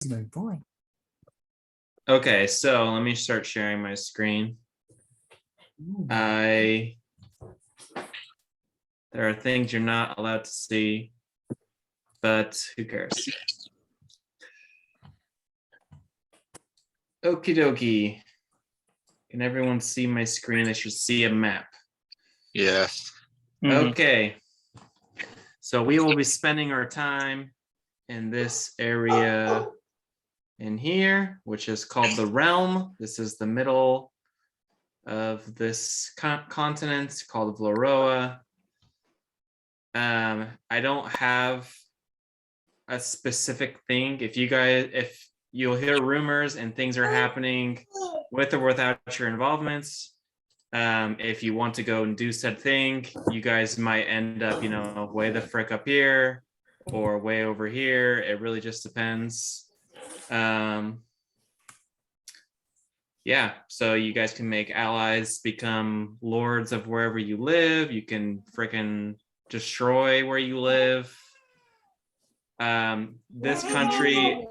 No boy. Okay, so let me start sharing my screen. There are things you're not allowed to see, but who cares? Okie dokie. Can everyone see my screen? They should see a map. Yes. Okay. So we will be spending our time in this area in here, which is called the realm. This is the middle of this continent called Vlaroa. I don't have a specific thing. If you'll hear rumors and things are happening with or without your involvements, if you want to go and do said thing, you guys might end up, way the frick up here or way over here. It really just depends. Yeah, so you guys can make allies, become lords of wherever you live. You can freaking destroy where you live. This country,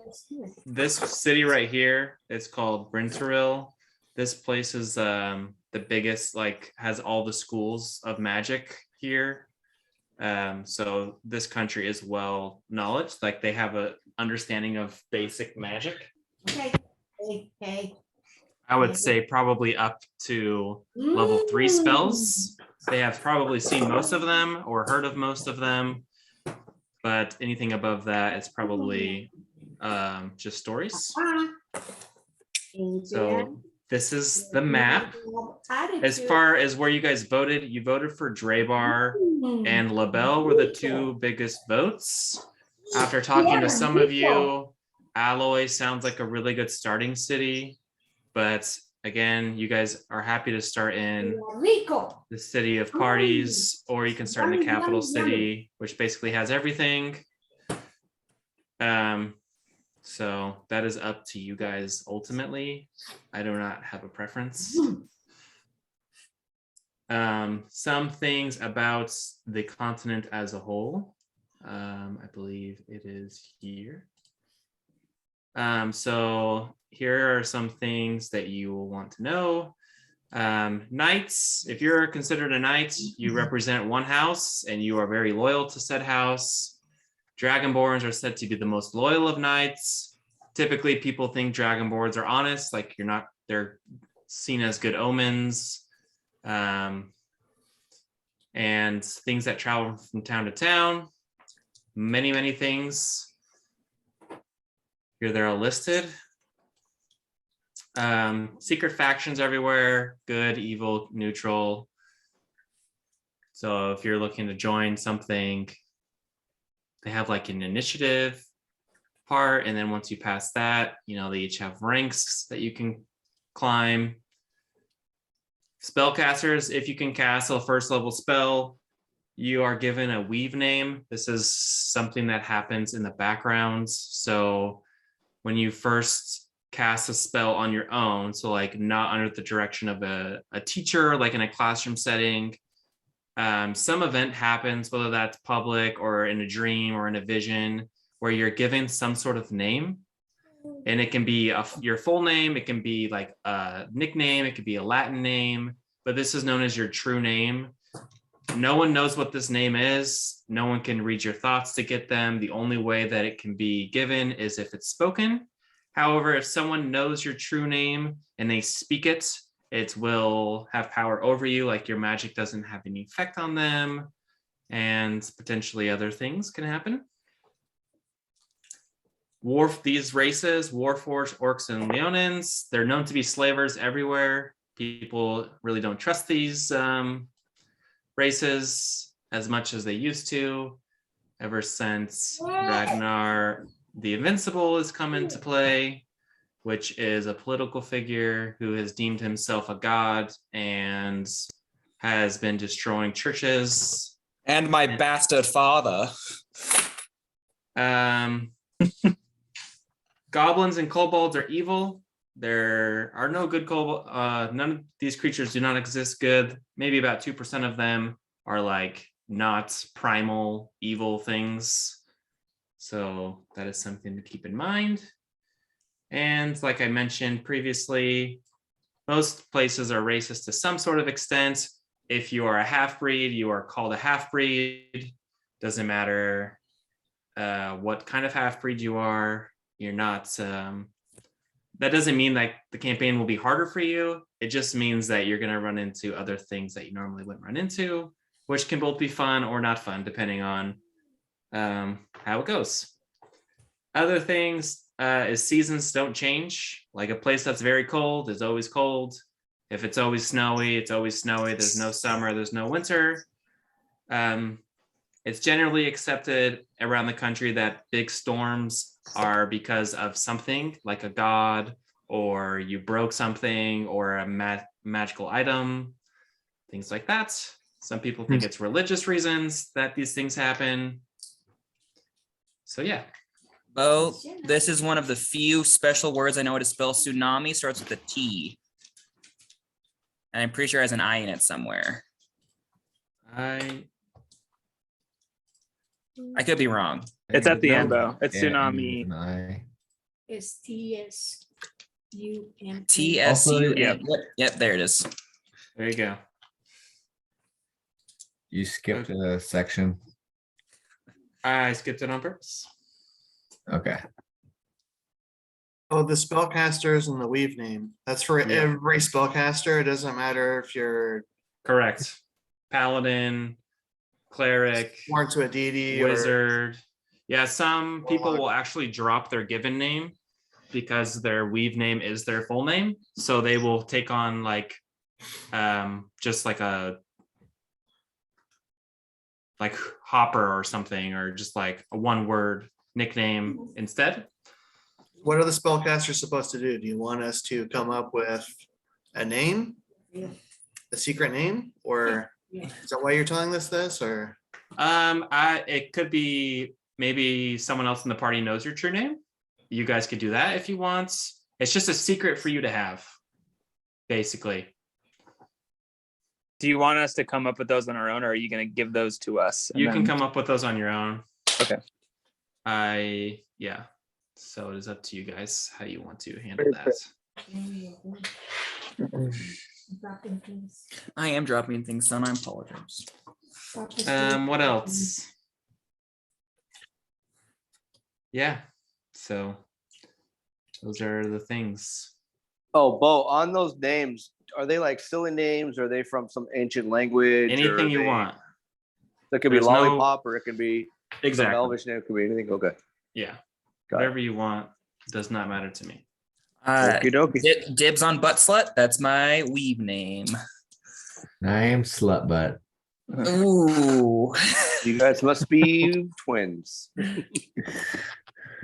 this city right here, it's called Brinteril. This place is the biggest, has all the schools of magic here. So this country is well knowledge, they have a understanding of basic magic. I would say probably up to level 3 spells. They have probably seen most of them or heard of most of them, but anything above that is probably just stories. So this is the map. As far as where you guys voted, you voted for Drabar and Labelle were the two biggest votes. After talking to some of you, Alloy sounds like a really good starting city. But again, you guys are happy to start in the city of parties, or you can start in the capital city, which basically has everything. So that is up to you guys ultimately. I do not have a preference. Some things about the continent as a whole. I believe it is here. So here are some things that you will want to know. Knights, if you're considered a knight, you represent one house and you are very loyal to said house. Dragonborns are said to be the most loyal of knights. Typically, people think Dragonborns are honest, they're seen as good omens. And things that travel from town to town, many, many things. Here they're all listed. Secret factions everywhere, good, evil, neutral. So if you're looking to join something, they have an initiative part, and then once you pass that, they each have ranks that you can climb. Spellcasters, if you can cast a first level spell, you are given a weave name. This is something that happens in the background. So when you first cast a spell on your own, so not under the direction of a teacher, in a classroom setting, some event happens, whether that's public or in a dream or in a vision, where you're given some sort of name. And it can be your full name, it can be a nickname, it could be a Latin name, but this is known as your true name. No one knows what this name is. No one can read your thoughts to get them. The only way that it can be given is if it's spoken. However, if someone knows your true name and they speak it, it will have power over you, your magic doesn't have any effect on them, and potentially other things can happen. These races, Warforged, Orcs, and Leonins, they're known to be slavers everywhere. People really don't trust these races as much as they used to, ever since Ragnar the Invincible has come into play, which is a political figure who has deemed himself a god and has been destroying churches. And my bastard father. Goblins and kobolds are evil. There are no good kobolds. None of these creatures do not exist good. Maybe about 2% of them are not primal evil things. So that is something to keep in mind. And like I mentioned previously, most places are racist to some sort of extent. If you are a half-breed, you are called a half-breed. Doesn't matter what kind of half-breed you are. You're not. That doesn't mean that the campaign will be harder for you. It just means that you're going to run into other things that you normally wouldn't run into, which can both be fun or not fun, depending on how it goes. Other things is seasons don't change. Like a place that's very cold is always cold. If it's always snowy, it's always snowy. There's no summer, there's no winter. It's generally accepted around the country that big storms are because of something like a god, or you broke something, or a magical item, things like that. Some people think it's religious reasons that these things happen. So yeah. Oh, this is one of the few special words I know how to spell. Tsunami starts with a T. And I'm pretty sure it has an I in it somewhere. I could be wrong. It's at the end though. It's tsunami. It's TSUN. TSUN. Yep, there it is. There you go. You skipped a section. I skipped it on purpose. Okay. Oh, the spellcasters and the weave name. That's for every spellcaster. It doesn't matter if you're Correct. Paladin, cleric, sworn to a deity, wizard. Yeah, some people will actually drop their given name because their weave name is their full name. So they will take on like just like a Hopper or something, or just like a one word nickname instead. What are the spellcasters supposed to do? Do you want us to come up with a name, a secret name, or is that why you're telling us this? Or it could be maybe someone else in the party knows your true name. You guys could do that if you want. It's just a secret for you to have, basically. Do you want us to come up with those on our own, or are you going to give those to us? You can come up with those on your own. Okay. Yeah. So it is up to you guys how you want to handle that. I am dropping things, son. I apologize. What else? Yeah. So those are the things. Oh, Bo, on those names, are they like silly names? Are they from some ancient language? Anything you want. That could be lollipop, or it could be some Elvish name. It could be anything. Okay. Yeah. Got Whatever you want does not matter to me. Dibs on butt slut. That's my weave name. I am slut butt. Ooh. You guys must be twins.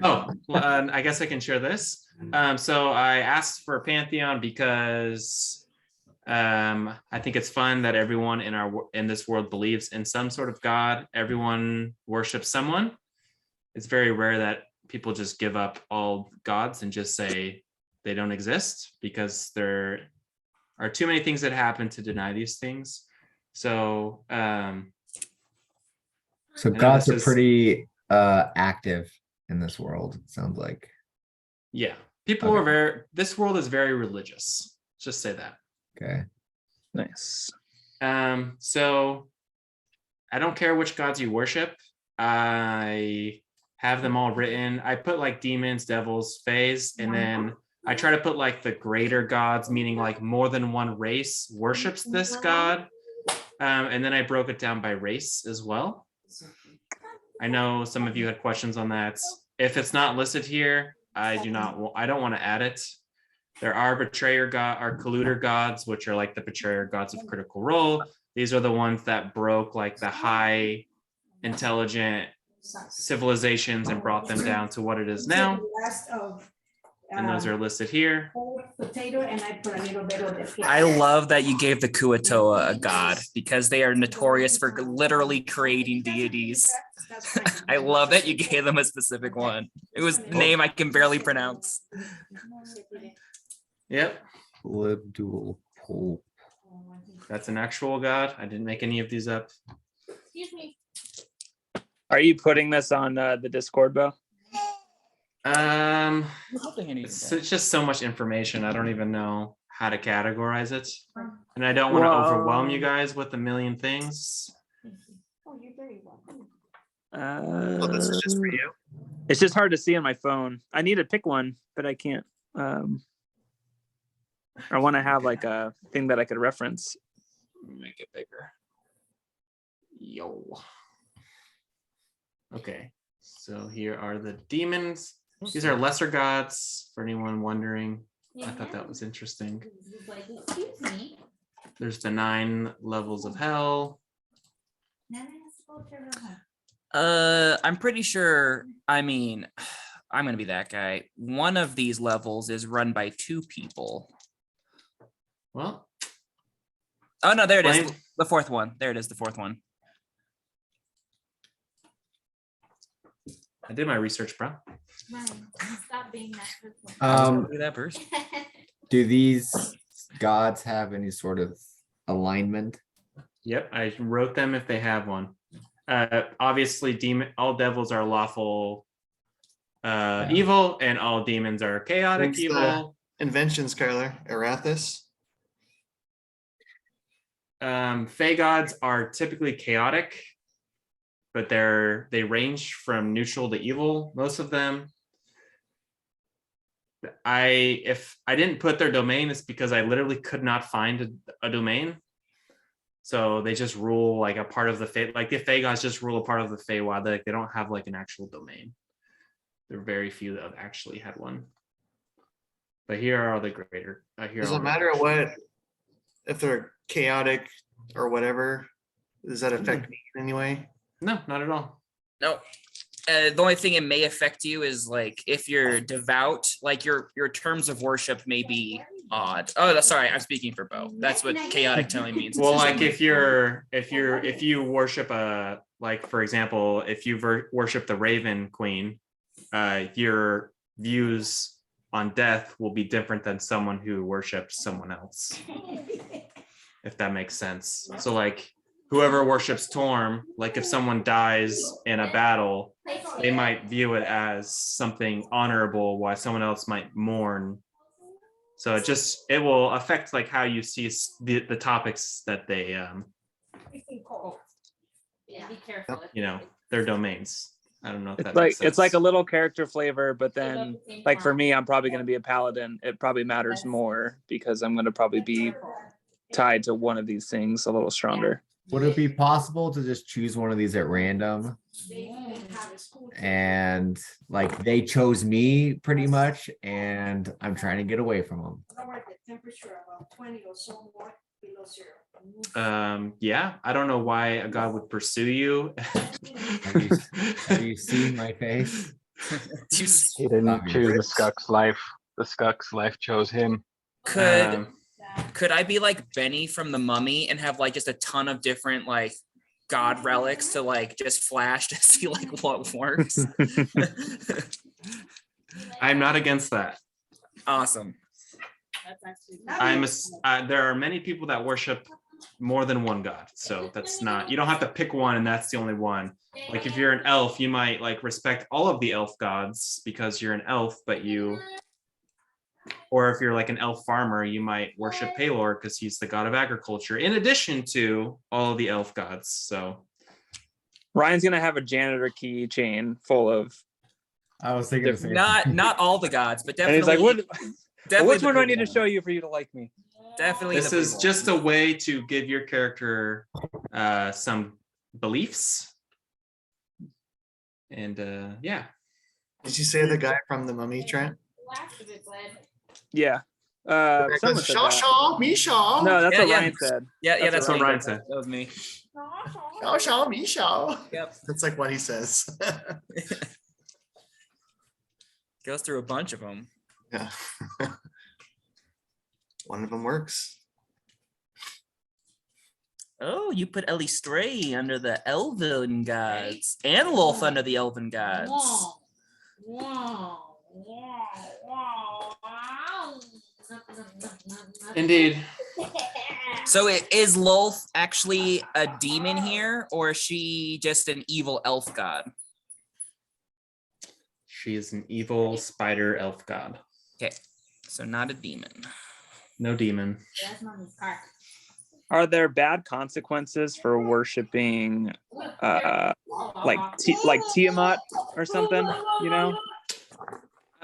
Oh, well, I guess I can share this. So I asked for Pantheon because I think it's fun that everyone in this world believes in some sort of god. Everyone worships someone. It's very rare that people just give up all gods and just say they don't exist, because there are too many things that happen to deny these things. So gods are pretty active in this world, it sounds like. Yeah, people are this world is very religious. Let's just say that. Okay. Nice. So I don't care which gods you worship. I have them all written. I put like demons, devils, fays, and then I try to put like the greater gods, meaning like more than one race worships this god. And then I broke it down by race as well. I know some of you had questions on that. If it's not listed here, I don't want to add it. There are betrayer god or colluder gods, which are like the betrayer gods of Critical Role. These are the ones that broke like the high intelligent civilizations and brought them down to what it is now. And those are listed here. I love that you gave the Kuatoa a god, because they are notorious for literally creating deities. I love that you gave them a specific one. It was the name I can barely pronounce. Yep. Libdual Pole. That's an actual god. I didn't make any of these up. Excuse me. Are you putting this on the Discord, Bo? It's just so much information. I don't even know how to categorize it, and I don't want to overwhelm you guys with a million things. Oh, you're very welcome. Oh, this is just for you. It's just hard to see on my phone. I need to pick one, but I can't. I want to have like a thing that I could reference. Make it bigger. Yo. Okay, so here are the demons. These are lesser gods, for anyone wondering. I thought that was interesting. Like, excuse me. There's the 9 levels of hell. I'm pretty sure. I mean, I'm gonna be that guy. One of these levels is run by 2 people. Well, Oh no, there it is. Blame- The 4th one. There it is. The 4th one. I did my research, bro. Ryan, stop being that person. Do that first. Do these gods have any sort of alignment? Yep, I wrote them if they have one. Obviously, all devils are lawful evil, and all demons are chaotic What's the- evil. Inventions, Skylar. Arathis. Fey gods are typically chaotic, but they range from neutral to evil, most of them. If I didn't put their domain, it's because I literally could not find a domain. So they just rule like a part of the Fey, like the Fey gods just rule a part of the Feywild. They don't have like an actual domain. There are very few that have actually had one. But here are the greater. Does it matter what if they're chaotic or whatever? Does that affect me in any way? No, not at all. No. The only thing it may affect you is like if you're devout, like your terms of worship may be odd. Oh, sorry, I'm speaking for Bo. That's what chaotic telling means. Well, like if you worship like for example, if you worship the Raven Queen, your views on death will be different than someone who worships someone else. If that makes sense. So like whoever worships Torm, like if someone dies in a battle, they might view it as something honorable while someone else might mourn. So it will affect like how you see the topics that they Yeah, be careful. their domains. I don't know if that It's makes like it's like a sense. little character flavor, but then like for me, I'm probably going to be a paladin. It probably matters more because I'm going to probably be tied to one of these things a little stronger. Would it be possible to just choose one of these at random? And like they chose me pretty much, and I'm trying to get away from them. Yeah, I don't know why a god would pursue you. Have you seen my face? He didn't choose the Skuck's life. The Skuck's life chose him. Could I be like Benny from the Mummy and have like just a ton of different like god relics to like just flash to see like what works? I'm not against that. Awesome. There are many people that worship more than one god, so that's not, you don't have to pick one and that's the only one. Like if you're an elf, you might like respect all of the elf gods because you're an elf, or if you're like an elf farmer, you might worship Pelor because he's the god of agriculture, in addition to all of the elf gods. So Ryan's gonna have a janitor keychain full of. I was thinking the same. Not all the gods, but And definitely. he's like, "What? Definitely Which the one do I big need to one. show you for you to like me?" Definitely. this the is big just one. a way to give your character some beliefs. And yeah. Did you say the guy from the Mummy, Trent? Yeah. That Someone goes, said Shaw, that. Shaw, me Shaw. No, that's Yeah, what yeah. Ryan said. Yeah, That's what Ryan said. That was me. Shaw, Shaw, me Shaw. Yep. That's like what he says. Goes through a bunch of them. Yeah. One of them works. Oh, you put Ellie Stray under the Elven gods and Lolth under the Elven gods. Indeed. So is Lolth actually a demon here, or is she just an evil elf god? She is an evil spider elf god. Okay, so not a demon. No demon. That's mommy's car. Are there bad consequences for worshiping like Tiamat or something, you know?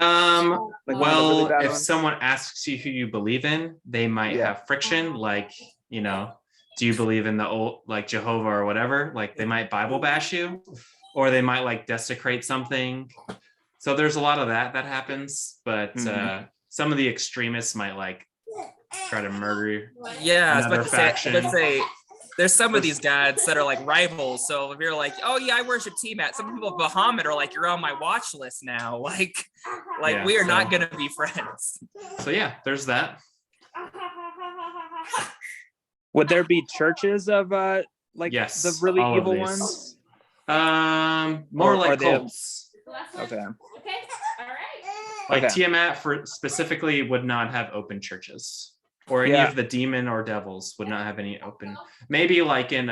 Like one of the really Well, bad if ones? someone asks you who you believe in, they might Yeah. have friction, like, you know, do you believe in the old, like Jehovah or whatever? Like they might Bible bash you, or they might like desecrate something. So there's a lot of that happens, but some of the extremists might like try to murder Yeah, I was another about to faction. say, let's say there's some of these gods that are like rivals. So if you're like, oh yeah, I worship Tiamat, some people Bahamut are like, you're on my watch list now. Like Yeah, we are so- not gonna be friends. So yeah, there's that. Would there be churches of like Yes, the really all of evil these. ones? More Or like are they- cults. Okay. Okay, all right. Like Okay. Tiamat for specifically would not have open churches, or any Yeah. of the demon or devils would not have any open. Maybe like in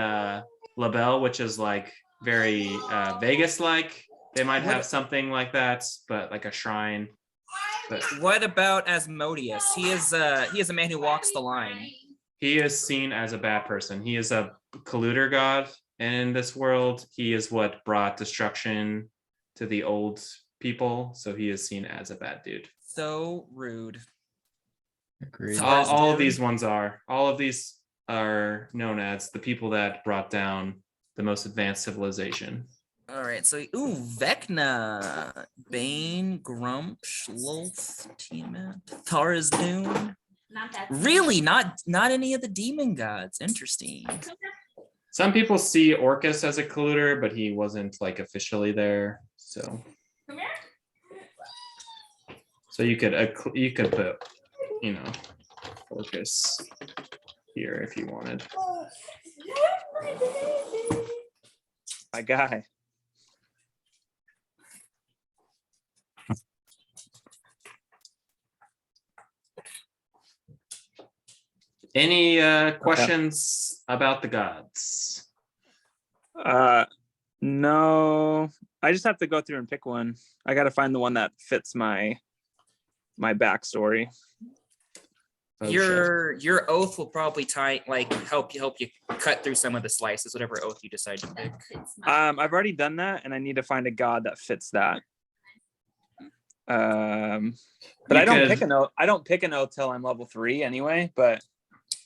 Labelle, which is like very Vegas like, they might have something like that, but like a shrine. But What about Asmodeus? He is a man who walks the line. he is seen as a bad person. He is a colluder god in this world. He is what brought destruction to the old people, so he is seen as a bad dude. So rude. Agreed. Thor's All of dude. these ones are. All of these are known as the people that brought down the most advanced civilization. All right, so Vecna, Bane, Grump, Schloth, Tiamat, Thara's Dune. Not that. Really, not any of the demon gods. Interesting. Some people see Orcus as a colluder, but he wasn't like officially there. So Come here. so you could put, you know, Orcus here if you wanted. My guy. Any questions about the gods? No. I just have to go through and pick one. I got to find the one that fits my backstory. Oh, shit. Your oath will probably help you cut through some of the slices, whatever oath you decide to pick. I've already done that, and I need to find a god that fits that. But You I don't could- pick an oath. I don't pick an oath till I'm level 3 anyway. But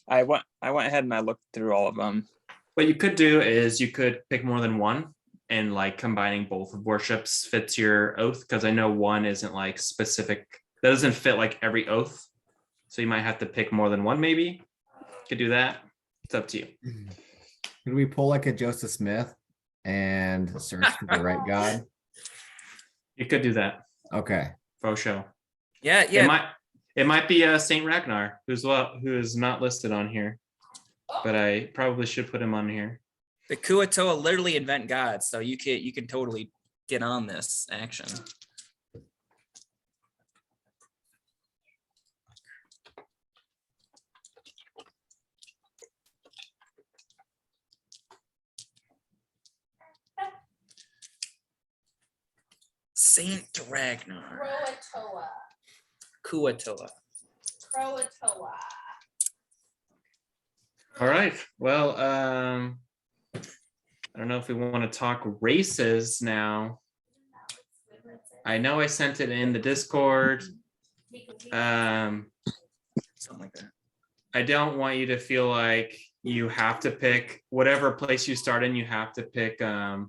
I went ahead and I looked through all of them. What you could do is you could pick more than one, and like combining both of worships fits your oath, because I know one isn't like specific, that doesn't fit like every oath. So you might have to pick more than one, maybe. Could do that. It's up to you. Could we pull like a Joseph Smith and search for the right god? You could do that Okay. for sure. Yeah, It might be Saint Ragnar, who is not listed on here, but I probably should put him on here. the Kuatoa literally invent gods, so you can totally get on this action. Saint Ragnar, Croatoa. Kuatoa. Croatoa. All right. Well, I don't know if we want to talk races now. I know I sent it in the Discord. Something like that. I don't want you to feel like you have to pick whatever place you start in. You have to pick a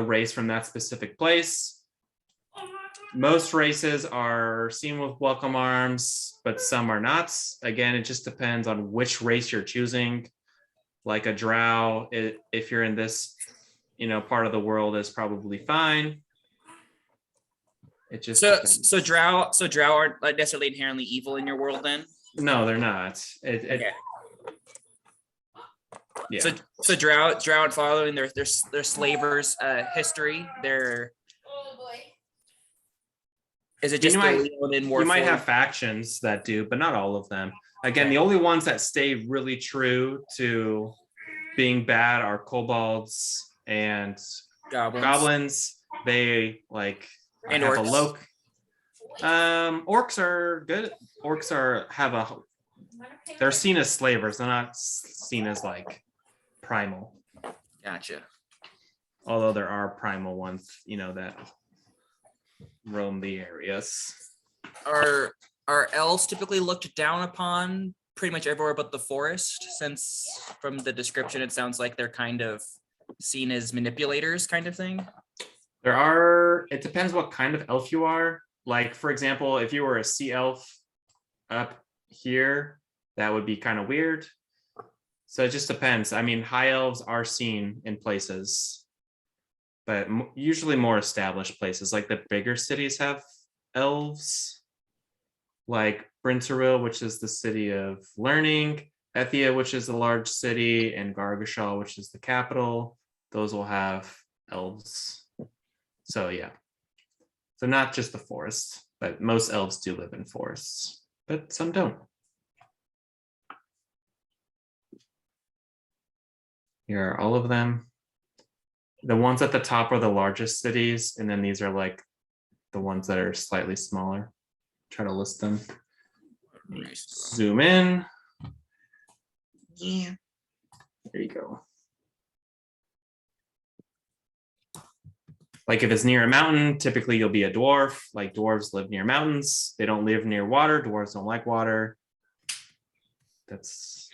race from that specific place. Most races are seen with welcome arms, but some are not. Again, it just depends on which race you're choosing. Like a drow, if you're in this, part of the world, is probably fine. It just depends. So drow aren't like necessarily inherently evil in your world then? No, they're not. Okay. Yeah. So drow and following their slavers history, their Oh boy. is it just You the might- Leonin war You might form? have factions that do, but not all of them. Again, the only ones that stay really true to being bad are kobolds and goblins. goblins. They like And have orcs. a low. Orcs are good. Orcs they're seen as slavers. They're not seen as like primal. Gotcha. Although there are primal ones, that roam the areas. Are elves typically looked down upon pretty much everywhere but the forest? Since from the description, it sounds like they're kind of seen as manipulators, kind of thing. It depends what kind of elf you are. Like, for example, if you were a sea elf up here, that would be kind of weird. So it just depends. I mean, high elves are seen in places, but usually more established places. Like the bigger cities have elves, like Brinteril, which is the city of learning, Ethia, which is the large city, and Gargashal, which is the capital. Those will have elves. So yeah. So not just the forest, but most elves do live in forests, but some don't. Here are all of them. The ones at the top are the largest cities, and then these are like the ones that are slightly smaller. Try to list them. Zoom in. Yeah. There you go. Like if it's near a mountain, typically you'll be a dwarf. Like dwarves live near mountains. They don't live near water. Dwarves don't like water. That's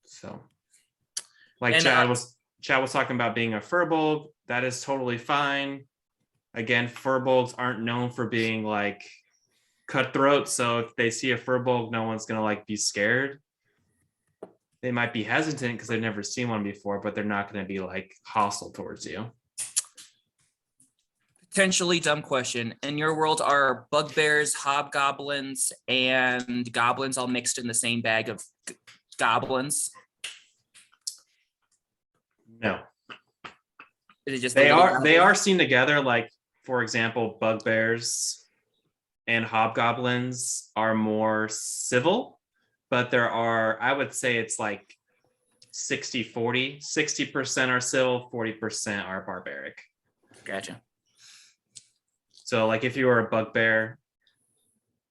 so. Like Chad was talking about being a furbolg. That is totally fine. Again, furbolgs aren't known for being like cutthroat. So if they see a furbolg, no one's gonna like be scared. They might be hesitant because they've never seen one before, but they're not gonna be like hostile towards you. Potentially dumb question. In your world, are bugbears, hobgoblins, and goblins all mixed in the same bag of goblins? No. Is it just they are seen together. Like, for example, bugbears and hobgoblins are more civil, but there are, I would say it's like 60-40. 60% are civil, 40% are barbaric. Gotcha. So like if you were a bugbear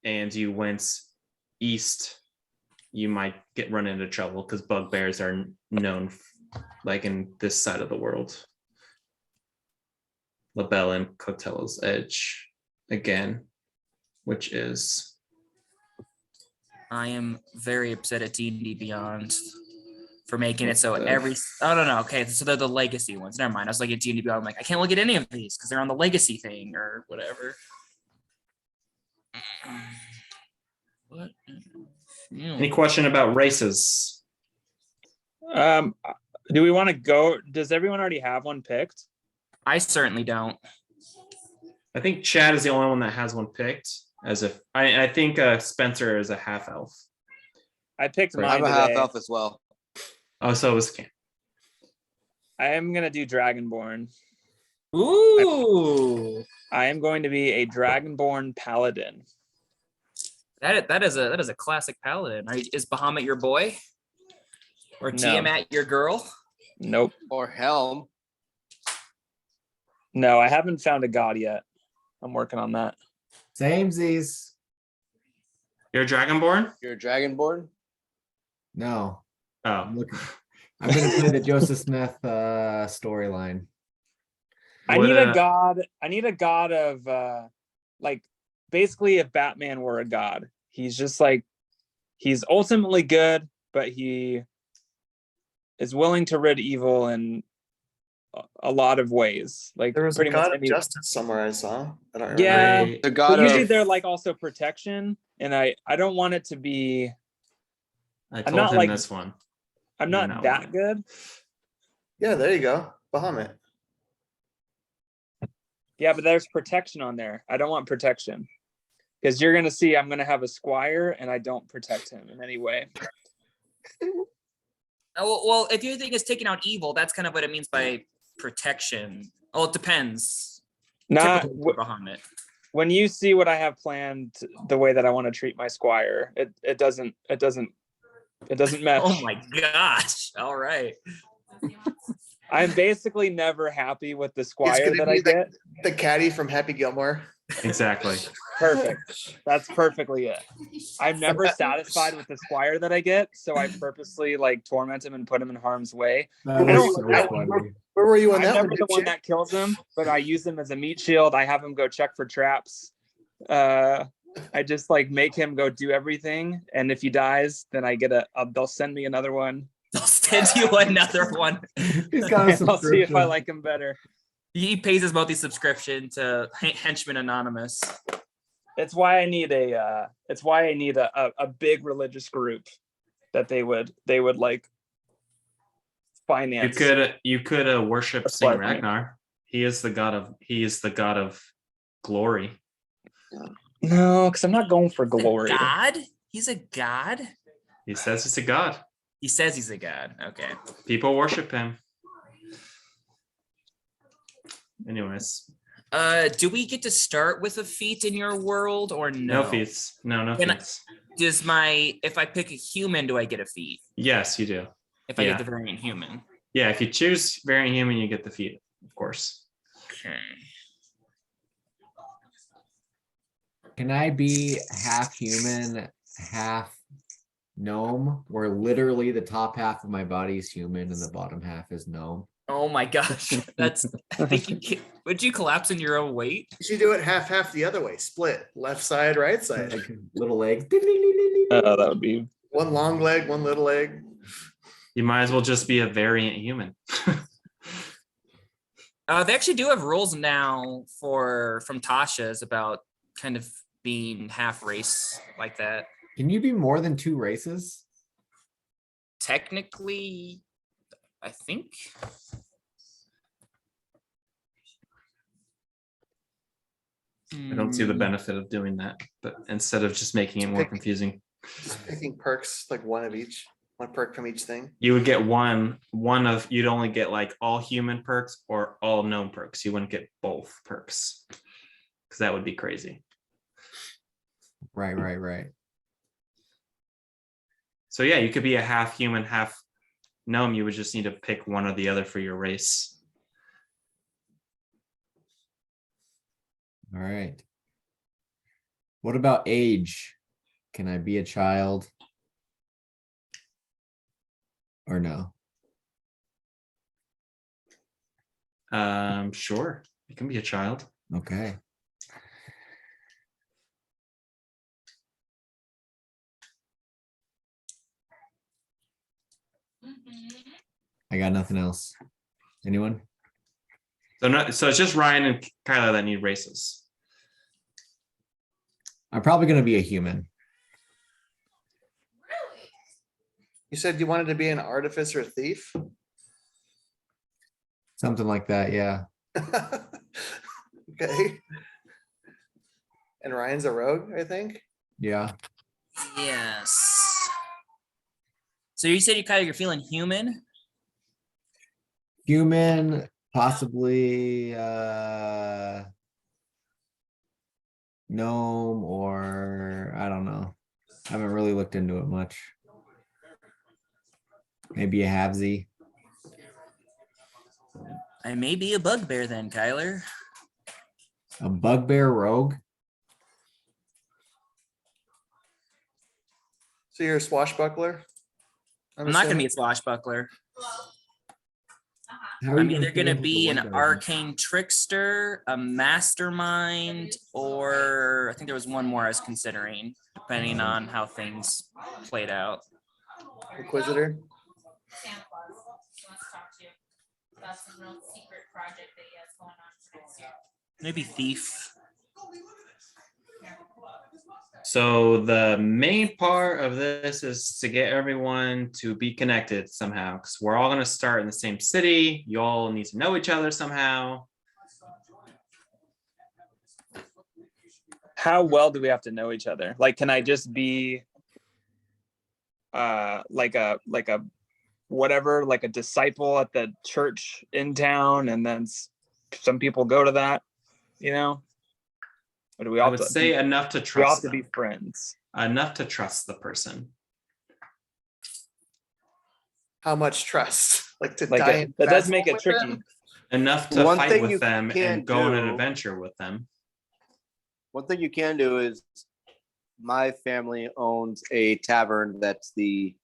and you went east, you might run into trouble because bugbears are known like in this side of the world. LaBelle and Cotello's Edge again, which is. I am very upset at D&D Beyond for making it so every. Oh no. Okay, so they're the legacy ones. Never mind. I was looking at D&D Beyond. I'm like, I can't look at any of these because they're on the legacy thing or whatever. What? Any question about races? Do we want to go? Does everyone already have one picked? I certainly don't. I think Chad is the only one that has one picked. I think Spencer is a half elf. I picked mine. I'm a half elf as well. Oh, so was Cam. I am gonna do Dragonborn. Ooh, I am going to be a Dragonborn paladin. that is a classic paladin. Is Bahamut your boy? Or Tiamat your girl? Nope. Or Helm. No, I haven't found a god yet. I'm working on that. Samesies. You're a Dragonborn? You're a Dragonborn? No. Oh. I'm gonna play the Joseph Smith storyline. I need a god of like basically if Batman were a god. He's just like he's ultimately good, but he is willing to rid evil in a lot lot of ways. Like There was pretty a god much of justice somewhere I saw. I don't remember. Yeah, The god but usually of they're like also protection, and I don't want it to be. I told not him like- this one. I'm not No. that good. Yeah, there you go. Bahamut. Yeah, but there's protection on there. I don't want protection because you're gonna see I'm gonna have a squire, and I don't protect him in any way. Well, if your thing is taking out evil, that's kind of what it means by protection. Well, it depends. Not Typical for Bahamut. when you see what I have planned, the way that I want to treat my squire, it doesn't mesh. Oh my gosh! All right. I'm basically never happy with the It's squire gonna that I be get. the caddy from Happy Gilmore. Exactly. Perfect. That's perfectly it. I'm never satisfied with the squire that I get, so I purposely like torment him and put him in harm's way. That I is don't- so I- funny. Where were you on I'm that never one? the one Dipshit? that kills him, but I use him as a meat shield. I have him go check for traps. I just like make him go do everything, and if he dies, then I get they'll send me another one. I'll send you another one. He's got a I'll see if I subscription. like him better. He pays his monthly subscription to Henchman Anonymous. It's why I need a big religious group that they would like finance. You could worship That's Saint why I think. Ragnar. He is the god of glory. No, because I'm not going for glory. God? He's a god? He says he's a god. He says he's a god. Okay. People worship him. Anyways, do we get to start with a feat in your world or no? no feats. No Can I- feats. If I pick a human, do I get a feat? Yes, you do. If I Yeah. get the variant human. Yeah, if you choose variant human, you get the feat, of course. Okay. Can I be half human, half gnome, where literally the top half of my body is human and the bottom half is gnome? Oh my gosh. That's I think would you collapse in your own weight? You should do it half the other way. Split. Left side, right side. Like little legs. That would be. One long leg, one little leg. You might as well just be a variant human. They actually do have rules now from Tasha's about kind of being half race like that. Can you be more than two races? Technically, I think. I don't see the benefit of doing that, but instead of just making it more Pick- confusing, Just picking perks, like one of each. One perk from each thing. you would get you'd only get like all human perks or all gnome perks. You wouldn't get both perks because that would be crazy. Right. So yeah, you could be a half human, half gnome. You would just need to pick one or the other for your race. All right. What about age? Can I be a child? Or no? Sure, you can be a child. Okay. I got nothing else. Anyone? So it's just Ryan and Kyla that need races. I'm probably going to be a human. Really? You said you wanted to be an artificer thief? Something like that, yeah. Okay. And Ryan's a rogue, I think. Yeah. Yes. So you said you're feeling human? Human, possibly gnome, or I don't know. I haven't really looked into it much. Maybe a halvesy. I may be a bugbear then, Kyler. A bugbear rogue. So you're a swashbuckler? I'm not going to be a swashbuckler. How are I'm you either going to finish with be the an one guy? arcane trickster, a mastermind, or I think there was one more I was considering, depending on how things played out. Inquisitor? Santa Claus. He wants to talk to you. That's a real secret project that he has going on for next year. Maybe thief. So the main part of this is to get everyone to be connected somehow, because we're all going to start in the same city. You all need to know each other somehow. How well do we have to know each other? Like, can I just be like a whatever, like a disciple at the church in town, and then some people go to that, you know? Or do we all I would say enough to we all have trust to be them. friends? Enough to trust the person. How much trust? Like to Like die it, in that does battle make it with tricky. them? Enough to One fight thing you with them can and go on an do- adventure with them. One thing you can do is my family owns a tavern that's a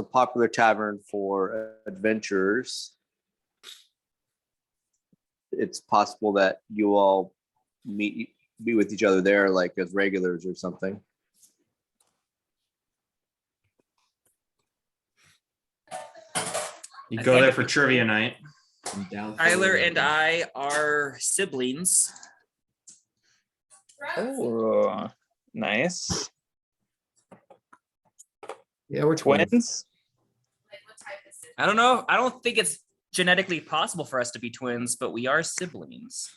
popular tavern for adventurers. It's possible that you all be with each other there like as regulars or something. You I go think there it'd for be trivia night. I'm down for Tyler it. and I are siblings. Oh, nice. Yeah, we're twins. Twins? Like what type is it? I don't know. I don't think it's genetically possible for us to be twins, but we are siblings.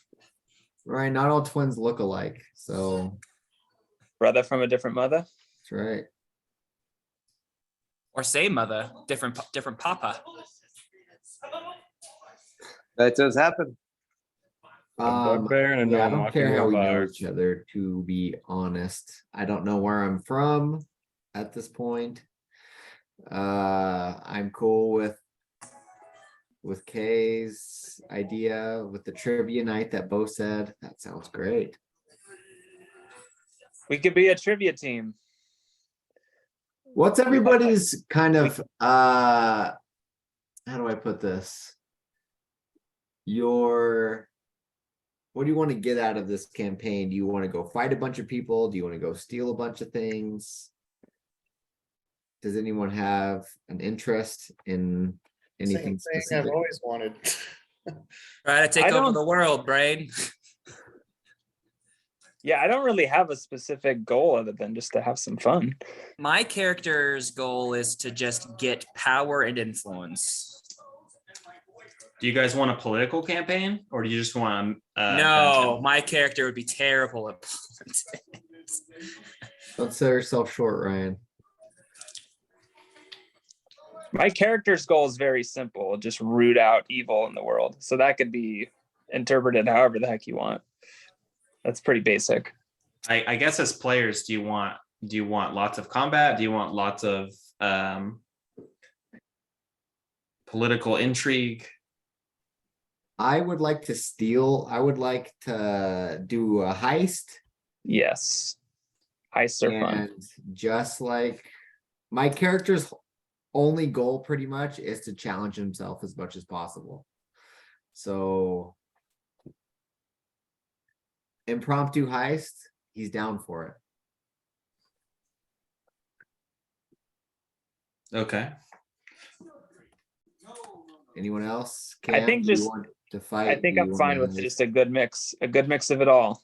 Right, not all twins look alike, so Brother from a different mother? that's right. Or same mother, different papa. That does happen. bugbear and a Yeah, I gnome don't care walking how we know nearby. each other, to be honest. I don't know where I'm from at this point. I'm cool with Kay's idea with the trivia night that Bo said. That sounds great. We could be a trivia team. What's everybody's kind of how do I put this? What do you want to get out of this campaign? Do you want to go fight a bunch of people? Do you want to go steal a bunch of things? Does anyone have an interest in anything Same thing I've specific? always wanted. Try to take I over don't- the world, Brain. Yeah, I don't really have a specific goal other than just to have some fun. My character's goal is to just get power and influence. Do you guys want a political campaign, or do you just want No, my character would be terrible at politics. Don't sell yourself short, Ryan. My character's goal is very simple, just root out evil in the world. So that could be interpreted however the heck you want. That's pretty basic. I guess as players, do you want lots of combat? Do you want lots of political intrigue? I would like to steal. I would like to do a heist. Yes. Heists are fun. And just like my character's only goal pretty much is to challenge himself as much as possible. So impromptu heist, he's down for it. Okay. Anyone else? I think do you just- want to fight? I think Do you I'm fine wanna- with just a good mix of it all.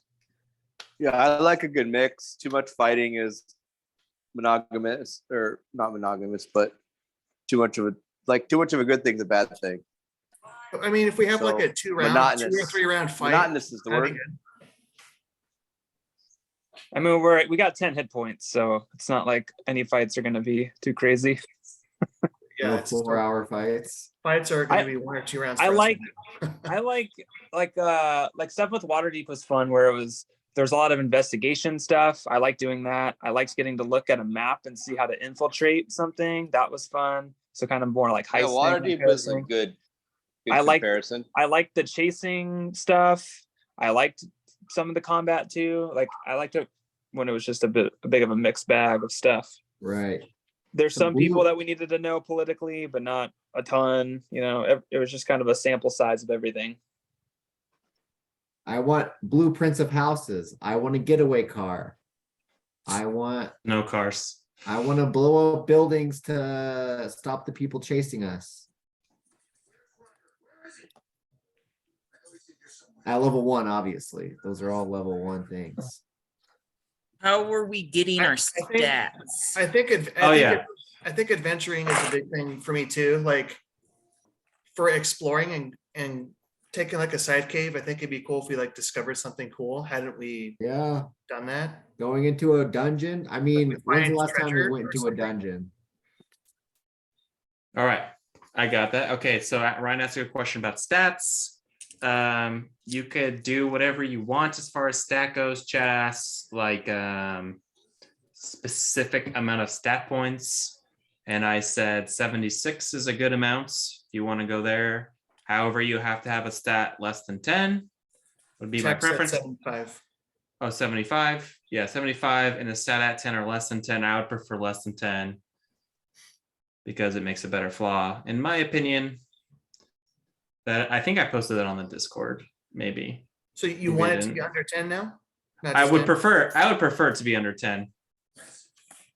Yeah, I like a good mix. Too much fighting is monogamous, or not monogamous, but too much of a good thing's a bad thing. I mean, if we have like So, a 2 or monotonous. 3 round fight, Monotonous is the that'd be word. good. I mean, we got 10 hit points, so it's not like any fights are going to be too crazy. Yeah, No it's 4-hour fights. fights are going I- to be 1 or 2 rounds. I for us. like like stuff with Waterdeep was fun where there's a lot of investigation stuff. I like doing that. I liked getting to look at a map and see how to infiltrate something. That was fun. So kind of more like Yeah, heist. Waterdeep was a good I like- comparison. I liked the chasing stuff. I liked some of the combat too. Like I liked it when it was just a big of a mixed bag of stuff. Right. There's So some people blue- that we needed to know politically, but not a ton. You know, it was just kind of a sample size of everything. I want blueprints of houses. I want a getaway car. I want No cars. to blow up buildings to stop the people chasing us. At level 1, obviously. Those are all level 1 things. How were we getting our think- stats? I think I think adventuring is a big thing for me too. Like for exploring and taking like a side cave, I think it'd be cool if we like discovered something cool. Hadn't we Yeah. done that? Going into a dungeon. I mean, we when's the find last time we treasure went or into a something? dungeon? All right, I got that. Okay, so Ryan asked you a question about stats. You could do whatever you want as far as stat goes, Chas, like specific amount of stat points. and I said 76 is a good amount if you want to go there. However, you have to have a stat less than 10 would be my Tap said preference. 75. Oh, 75. Yeah, 75 and a stat at 10 or less than 10. I would prefer less than 10 because it makes a better flaw. In my opinion, that I think I posted that on the Discord, maybe. So you Maybe want I it to be didn't. under 10 now? Not I just would 10? prefer it to be under 10.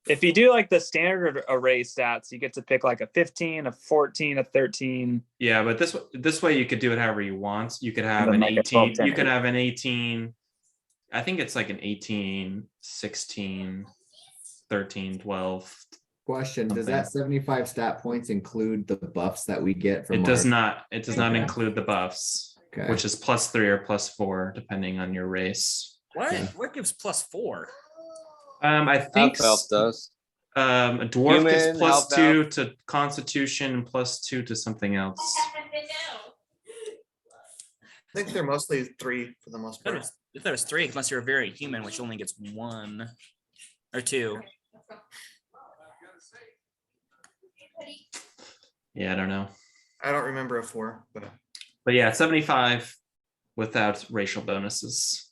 If you do like the standard array stats, you get to pick like a 15, a 14, a 13. Yeah, but this way you could do it however you want. You could have then an like a 12, 18. 10, You could have an 18. I think it's like an 18, 16, 13, 12. Question, does Something. that 75 stat points include the buffs that we get from It does our- not. It does not Okay. include the buffs, Okay. which is +3 or +4 depending on your race. What? Yeah. What gives +4? I think Half elf does. a dwarf Human, gets half +2 to Constitution and +2 to something else. I think they're mostly 3 for the most I part. thought it was 3, unless you're a very human, which only gets 1 or 2. Yeah, I don't know. I don't remember a 4, But yeah, 75 without racial bonuses.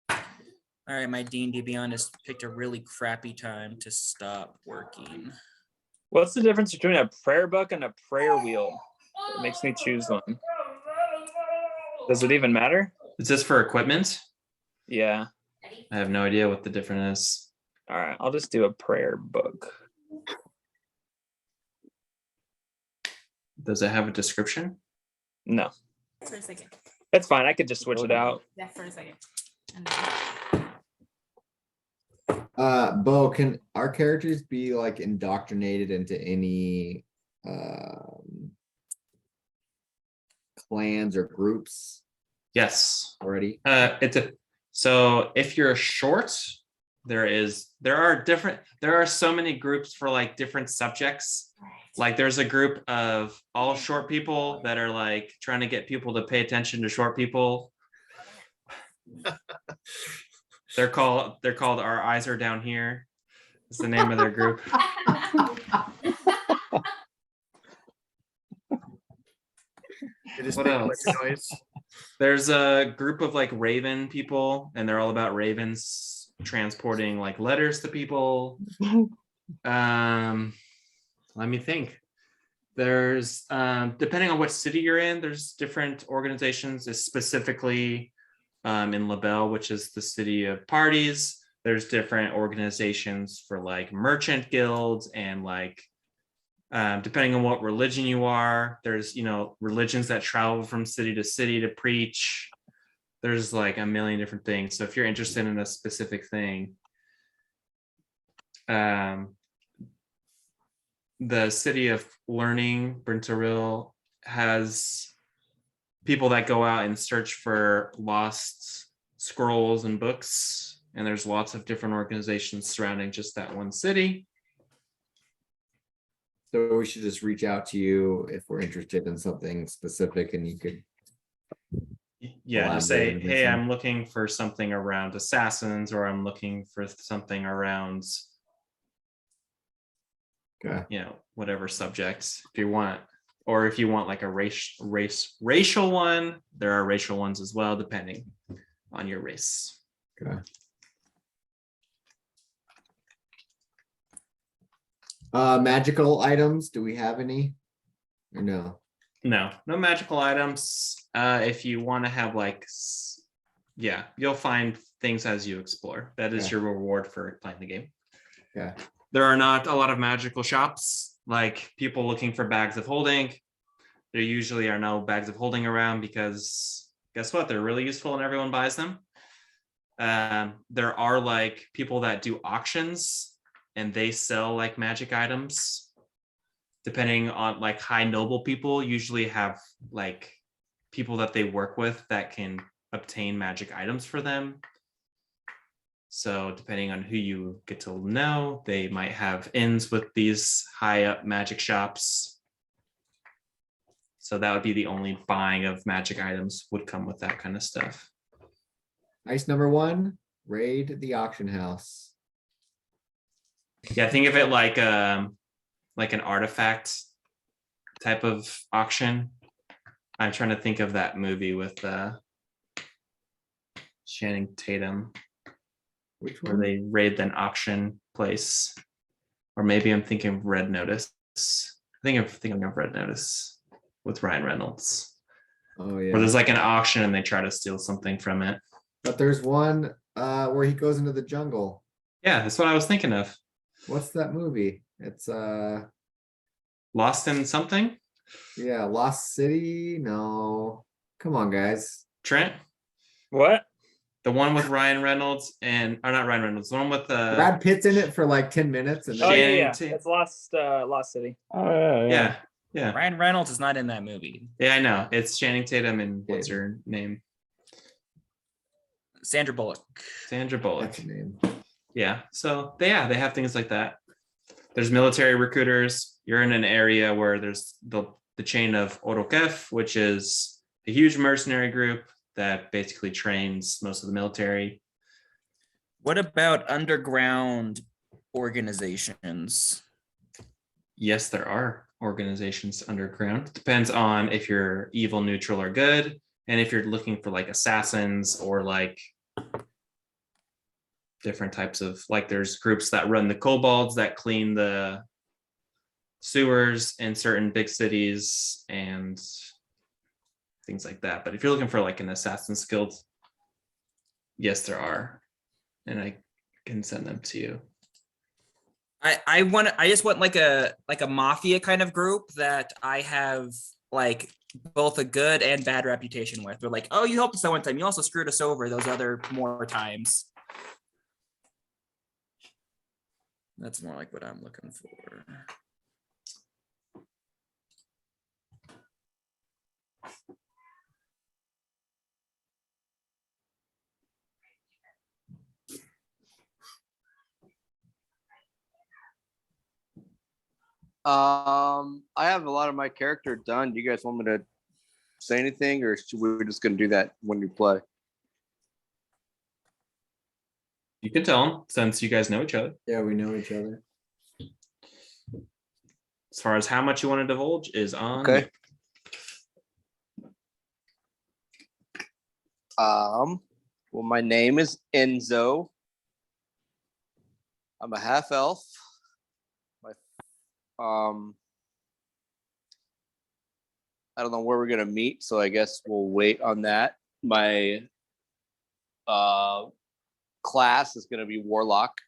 All right, my D&D Beyond has picked a really crappy time to stop working. What's the difference between a prayer book and a prayer wheel? It makes me choose one. Does it even matter? Is this for equipment? Yeah. I have no idea what the difference is. All right, I'll just do a prayer book. Does it have a description? No, For a second. it's fine. I could just switch it out. Yeah, for a second. And Bo, can our characters be like indoctrinated into any clans or groups Yes. already? So if you're short, there are so many groups for like different subjects. Like there's a group of all short people that are like trying to get people to pay attention to short people. They're called Our Eyes Are Down Here. Is the name of their group. it is What making else? much noise. There's a group of like raven people, and they're all about ravens transporting like letters to people. Let me think. There's depending on what city you're in, there's different organizations, specifically in LaBelle, which is the city of parties. There's different organizations for like merchant guilds and like depending on what religion you are, there's religions that travel from city to city to preach. There's like a million different things. So if you're interested in a specific thing, the city of learning, Brinteril, has people that go out and search for lost scrolls and books. And there's lots of different organizations surrounding just that one city. So we should just reach out to you if we're interested in something specific, and you could. Yeah, just say, Elaborate, hey, listen. I'm looking for something around assassins, or I'm looking for something around, Okay. whatever subjects if you want. Or if you want like a racial one, there are racial ones as well, depending on your race. Okay. Magical items, do we have any? Or no? No magical items. If you want to have like, yeah, you'll find things as you explore. That is Okay. your reward for playing the game. Okay. There are not a lot of magical shops, like people looking for bags of holding. There usually are no bags of holding around because guess what? They're really useful and everyone buys them. There are like people that do auctions and they sell like magic items. Depending on like high noble people usually have like people that they work with that can obtain magic items for them. So depending on who you get to know, they might have ins with these high up magic shops. So that would be the only buying of magic items would come with that kind of stuff. Ice number 1, raid the auction house. Yeah, think of it like an artifact type of auction. I'm trying to think of that movie with Channing Tatum, Which where one? they raid an auction place. Or maybe I'm thinking of Red Notice. I think I'm thinking of Red Notice with Ryan Reynolds. Oh Where yeah. there's like an auction and they try to steal something from it. But there's one where he goes into the jungle. Yeah, that's what I was thinking of. What's that movie? It's Lost in something? yeah, Lost City. No. Come on, guys. Trent? What? The one with Ryan Reynolds or not Ryan Reynolds, the one with Brad Pitt's in it for like 10 minutes and Oh then yeah, Channing yeah. Tatum. It's Lost City. Oh yeah, Yeah, yeah. Ryan Reynolds is not in that movie. Yeah, I know. It's Channing Tatum and what's Tatum. her name? Sandra Bullock. Sandra Bullock. that's the name. Yeah. So they have things like that. There's military recruiters. You're in an area where there's the chain of Orokef, which is a huge mercenary group that basically trains most of the military. What about underground organizations? Yes, there are organizations underground. Depends on if you're evil, neutral, or good, and if you're looking for like assassins or like different types of like there's groups that run the kobolds that clean the sewers in certain big cities and things like that. But if you're looking for like an assassin's guild, yes, there are, and I can send them to you. I just want like a mafia kind of group that I have like both a good and bad reputation with. They're like, oh, you helped us that one time. You also screwed us over those other more times. That's more like what I'm looking for. I have a lot of my character done. Do you guys want me to say anything, or should we just gonna do that when we play? You can tell them since you guys know each other. Yeah, we know each other. As far as how much you want to divulge is on. Okay. Well, my name is Enzo. I'm a half elf. I don't know where we're gonna meet, so I guess we'll wait on that. My class is gonna be warlock.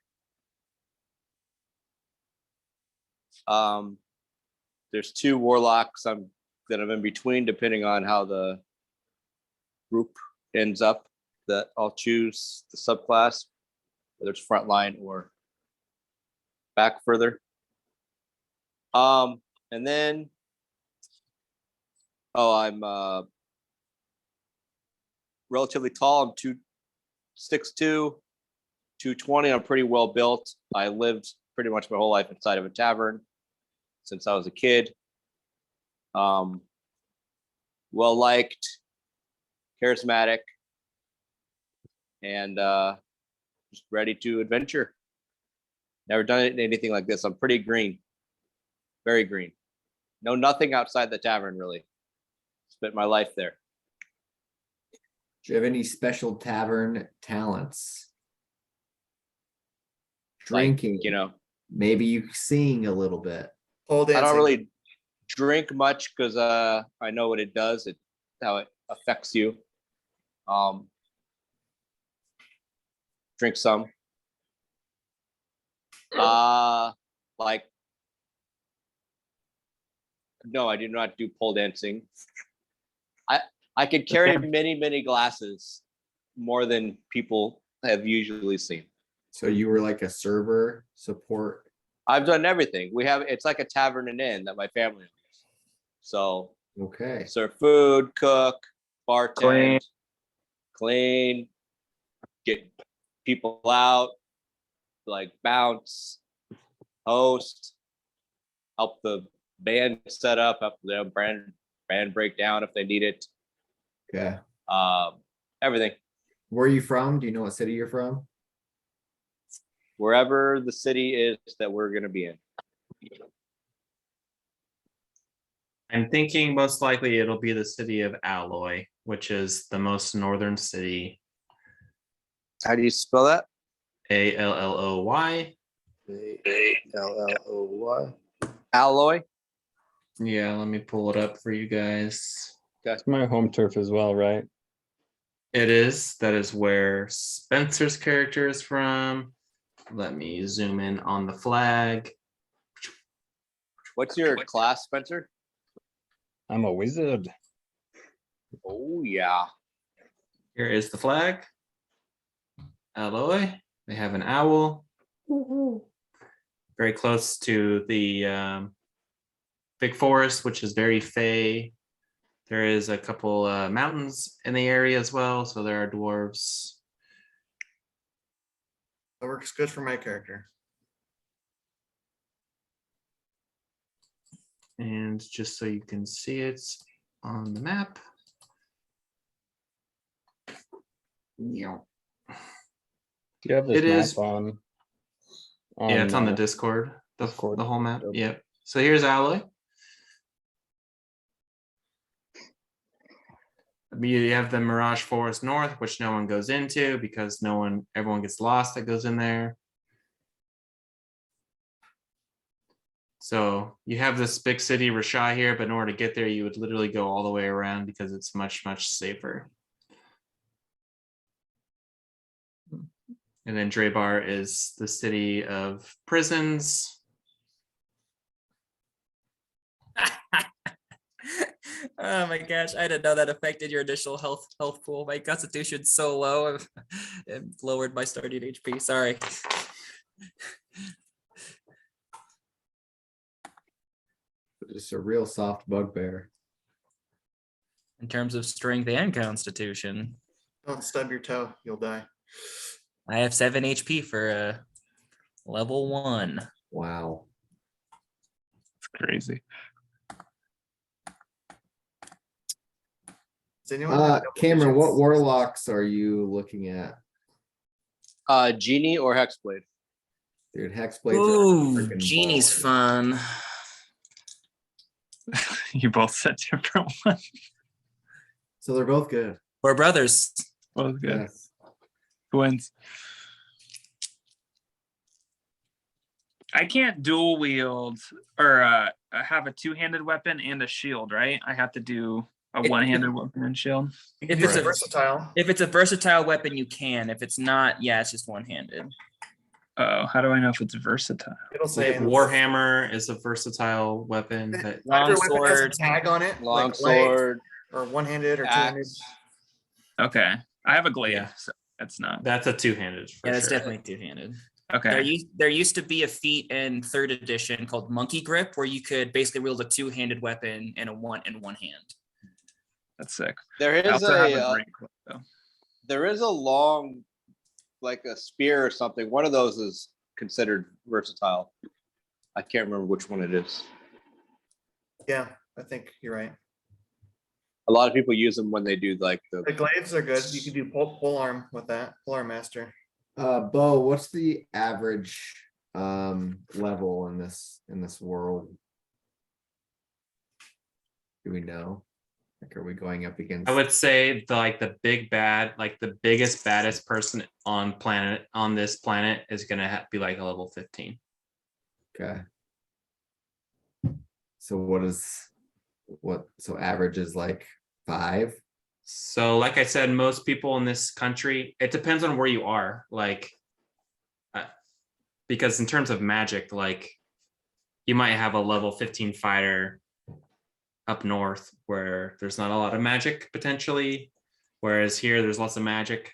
There's 2 warlocks that I'm in between, depending on how the group ends up. That I'll choose the subclass, whether it's frontline or back further. And then, I'm relatively tall. I'm 6'2", 220. I'm pretty well built. I lived pretty much my whole life inside of a tavern since I was a kid. Well liked, charismatic, and just ready to adventure. Never done anything like this. I'm pretty green, very green. Know nothing outside the tavern really. Spent my life there. Do you have any special tavern talents? Drinking, Like, maybe you sing a little bit. Pole I don't dancing. really drink much because I know what it does. How it affects you. Drink some. Like, no, I do not do pole dancing. I could carry many glasses, more than people have usually seen. So you were like a server support. I've done everything. It's like a tavern and inn that my family owns. So Okay. serve food, cook, bartend, clean, get people out, like bounce, host, help the band set up, help the band break down if they need it. Okay. Everything. Where are you from? Do you know what city you're from? wherever the city is that we're going to be in. I'm thinking most likely it'll be the city of Alloy, which is the most northern city. How do you spell that? Alloy. Alloy. Alloy. Yeah, let me pull it up for you guys. That's my home turf as well, right? It is. That is where Spencer's character is from. Let me zoom in on the flag. What's your class, Spencer? I'm a wizard. Oh yeah. Here is the flag. Alloy. They have an owl. Very close to the big forest, which is very fey. There is a couple mountains in the area as well, so there are dwarves. That works good for my character. And just so you can see it on the map. Yeah. Do you have this It map is. on Yeah, it's on the Discord. The whole map. Yep. Yep. So here's Alloy. You have the Mirage Forest North, which no one goes into because everyone gets lost that goes in there. So you have this big city, Rashai here, but in order to get there, you would literally go all the way around because it's much, much safer. And then Drebar is the city of prisons. Oh my gosh, I didn't know that affected your initial health pool. My constitution's so low, it lowered my starting HP. Sorry. Just a real soft bugbear. In terms of strength and constitution, Don't stub your toe, you'll die. I have 7 HP for level 1. Wow. It's crazy. Does anyone have double Cameron, what digits? warlocks are you looking at? Genie or Hexblade? Dude, Hexblades Ooh, freaking Genie's baller. fun. You both said different ones. So they're both good. We're brothers. Both good. Yes. Who wins? I can't dual wield or have a two-handed weapon and a shield, right? I have to do a one-handed weapon and shield. You can If do it's it a- versatile. If it's a versatile weapon, you can. If it's not, yeah, it's just one-handed. Oh, how do I know if it's versatile? It'll say Warhammer is a versatile weapon that If your weapon has a Longsword. tag on it, like light Longsword, or one-handed or two-handed. axe. Okay, I have a glaive, Yeah. so that's not that's a two-handed for Yeah, that's sure. definitely two-handed. okay. There used to be a feat in 3rd edition called Monkey Grip, where you could basically wield a two-handed weapon in one hand. That's sick. There I is also have a a great clip, though. there is a long, like a spear or something. One of those is considered versatile. I can't remember which one it is. Yeah, I think you're right. A lot of people use them when they do like The the glaives are good. You can do pole arm with that. Pole arm master. Bo, what's the average level in this world? Do we know? Like, are we going up against? I would say the big bad, like the biggest baddest person on this planet is gonna be like a level 15. Okay. So so average is like 5? So like I said, most people in this country, it depends on where you are. Like, because in terms of magic, like you might have a level 15 fighter up north where there's not a lot of magic potentially, whereas here there's lots of magic.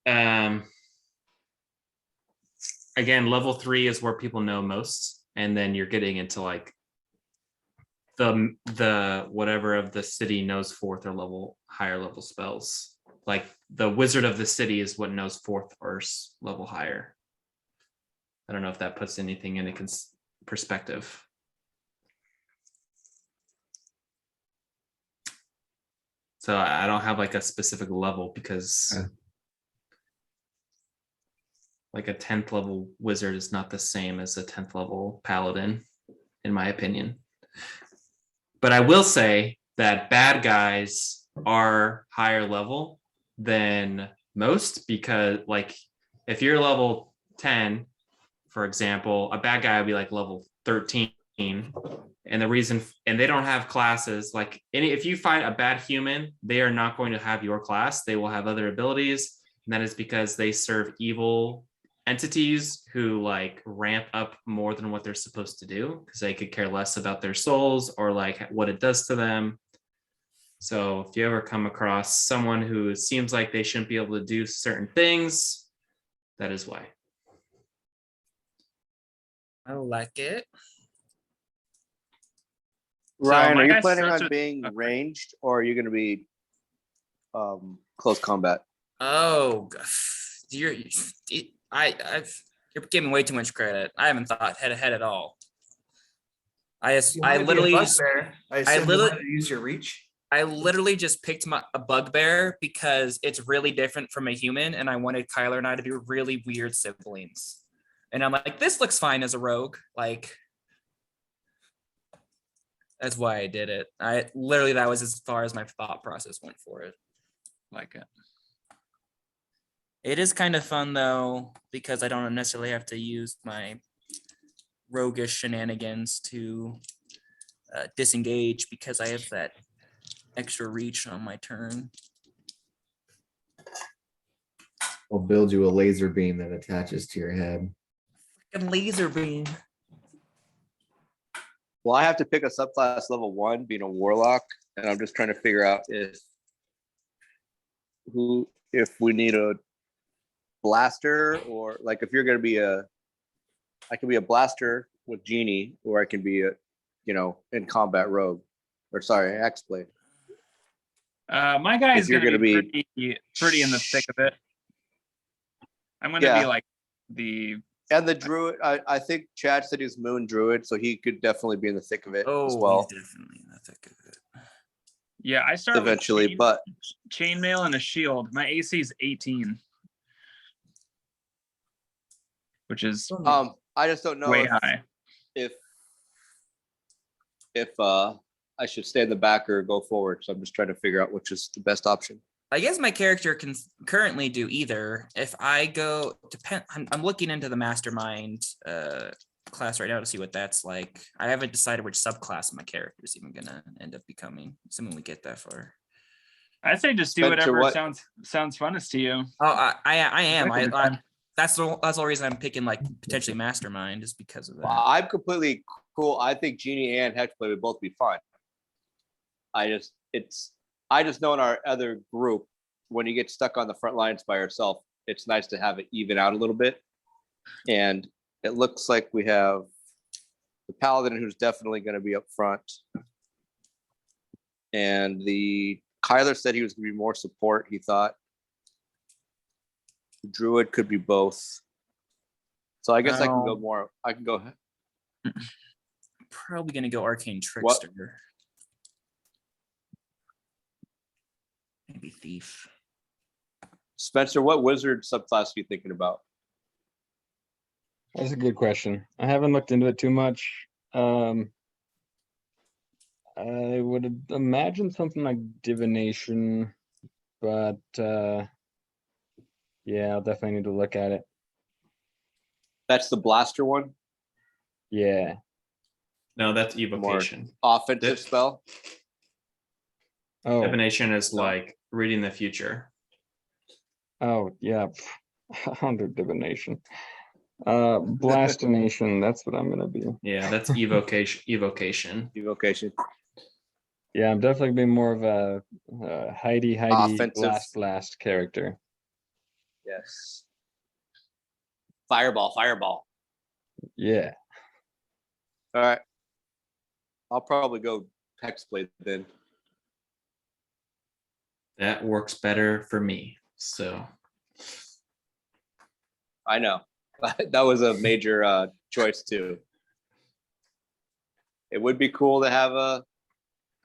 Again, level 3 is where people know most, and then you're getting into like the whatever of the city knows 4th or higher level spells. Like the wizard of the city is what knows 4th or level higher. I don't know if that puts anything into perspective. So I don't have like a specific level because Like a 10th level wizard is not the same as a 10th level paladin, in my opinion. But I will say that bad guys are higher level than most, because like if you're level 10, for example, a bad guy would be like level 13. And the reason, and they don't have classes, like if you find a bad human, they are not going to have your class. They will have other abilities. And that is because they serve evil entities who like ramp up more than what they're supposed to do, because they could care less about their souls or like what it does to them. So if you ever come across someone who seems like they shouldn't be able to do certain things, that is why. I like it. Ryan, my are you guy's planning such on a- being okay. ranged, or are you going to be close combat? Oh, you're you're giving way too much credit. I haven't thought head to head at all. I literally use your reach. I literally just picked a bugbear because it's really different from a human, and I wanted Kyler and I to be really weird siblings. And I'm like, this looks fine as a rogue. Like, that's why I did it. That was as far as my thought process went for it. Like it. It is kind of fun though, because I don't necessarily have to use my roguish shenanigans to disengage, because I have that extra reach on my turn. I'll build you a laser beam that attaches to your head. Freaking laser beam. Well, I have to pick a subclass level 1, being a warlock, and I'm just trying to figure out if we need a blaster, or like if you're going to be I can be a blaster with Genie, or I can be in combat rogue, or sorry, X-Blade. My guy is you're going to gonna be pretty in the thick of it. I'm going to Yeah. be like the And the druid, I think Chad said he's moon druid, so he could definitely be in the thick of it as well. He's definitely in the thick of it. Yeah, I start Eventually, with but chainmail and a shield. My AC is 18, which is I just don't know way high. if I should stay in the back or go forward. So I'm just trying to figure out which is the best option. I guess my character can currently do either. If I go, I'm looking into the mastermind class right now to see what that's like. I haven't decided which subclass my character is even gonna end up becoming, assuming we get that far. I'd say just do Spencer, whatever what- sounds funnest to you. Oh, I am. That could be fun. That's the whole reason I'm picking like potentially mastermind, is because of that. Well, I'm completely cool. I think Genie and Hexblade would both be fun. I just know in our other group, when you get stuck on the front lines by yourself, it's nice to have it even out a little bit. And it looks like we have the Paladin, who's definitely going to be up front. And the Kyler said he was going to be more support, he thought. Druid could be both. So I guess I can go more. I can go. Probably gonna go arcane trickster. Maybe thief. Spencer, what wizard subclass are you thinking about? That's a good question. I haven't looked into it too much. I would imagine something like divination, but yeah, I'll definitely need to look at it. That's the blaster one. Yeah. No, that's evocation. Offensive spell. Oh. Divination is like reading the future. Oh yeah. 100 divination. Blastination. That's what I'm gonna be. Yeah, that's evocation. Evocation. Yeah, I'm definitely being more of a Heidi Offensive. blast character. Yes. Fireball. Yeah. All right. I'll probably go Hexblade then. That works better for me. So I know. That was a major choice too. It would be cool to have a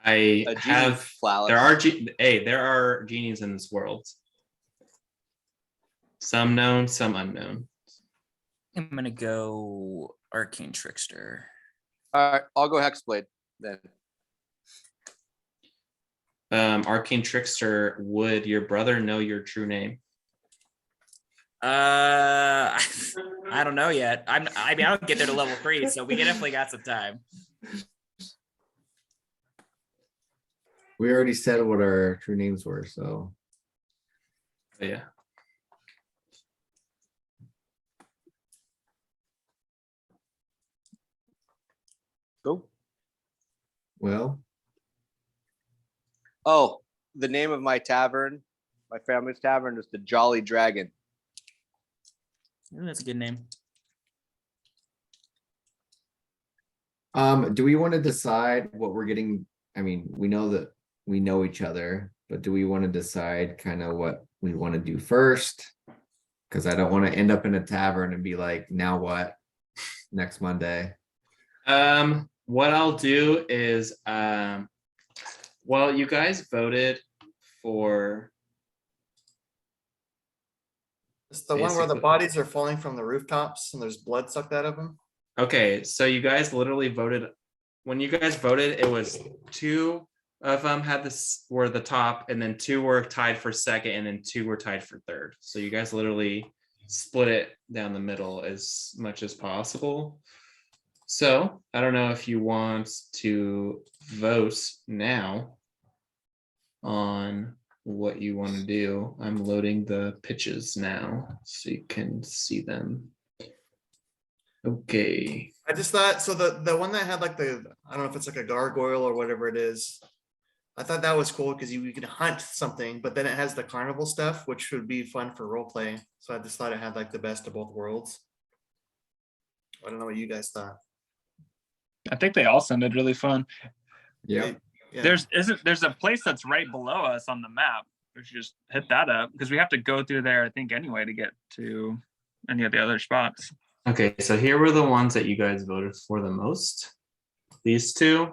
genie phallus. There are genies in this world. Some known, some unknown. I'm gonna go Arcane Trickster. All right, I'll go Hexblade then. Arcane Trickster, would your brother know your true name? I don't know yet. I mean, I don't get there to level 3, so we definitely got some time. We already said what our true names were, so. Yeah. Go. Well, Oh, the name of my tavern, my family's tavern, is the Jolly Dragon. Ooh, that's a good name. do we want to decide what we're getting? I mean, we know that we know each other, but do we want to decide kind of what we want to do first? Because I don't want to end up in a tavern and be like, now what? Next Monday. What I'll do is, well, you guys voted for. It's the one where the Basically. bodies are falling from the rooftops and there's blood sucked out of them. Okay, so you guys literally voted. When you guys voted, it was 2 of them had this were the top, and then 2 were tied for second, and then 2 were tied for third. So you guys literally split it down the middle as much as possible. So I don't know if you want to vote now on what you want to do. I'm loading the pitches now so you can see them. Okay. I just thought, so the one that had like I don't know if it's like a gargoyle or whatever it is. I thought that was cool because you can hunt something, but then it has the carnival stuff, which would be fun for role play. So I just thought it had like the best of both worlds. I don't know what you guys thought. I think they all sounded really fun. Yeah. Yeah. There's a place that's right below us on the map. We should just hit that up because we have to go through there, I think, anyway, to get to any of the other spots. Okay, so here were the ones that you guys voted for the most. These 2.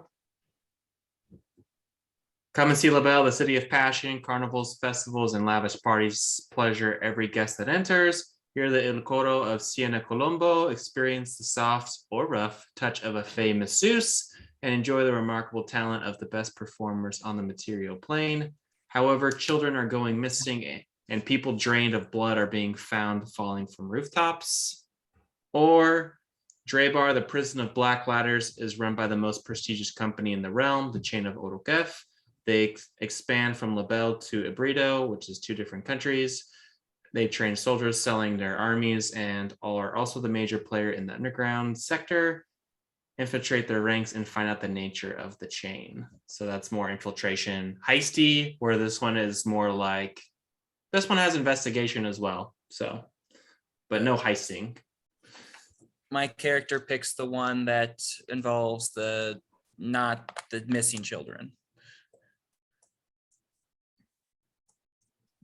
Come and see La Belle, the city of passion, carnivals, festivals, and lavish parties pleasure every guest that enters. Hear the Il Coro of Siena Colombo, experience the soft or rough touch of a fey masseuse, and enjoy the remarkable talent of the best performers on the material plane. However, children are going missing and people drained of blood are being found falling from rooftops. Or Drebar, the prison of black ladders, is run by the most prestigious company in the realm, the chain of Orokef. They expand from La Belle to Ibrido, which is 2 different countries. They train soldiers selling their armies and are also the major player in the underground sector. Infiltrate their ranks and find out the nature of the chain. So that's more infiltration heisty, where this one is more like, this one has investigation as well. So, but no heisting. My character picks the one that involves not the missing children.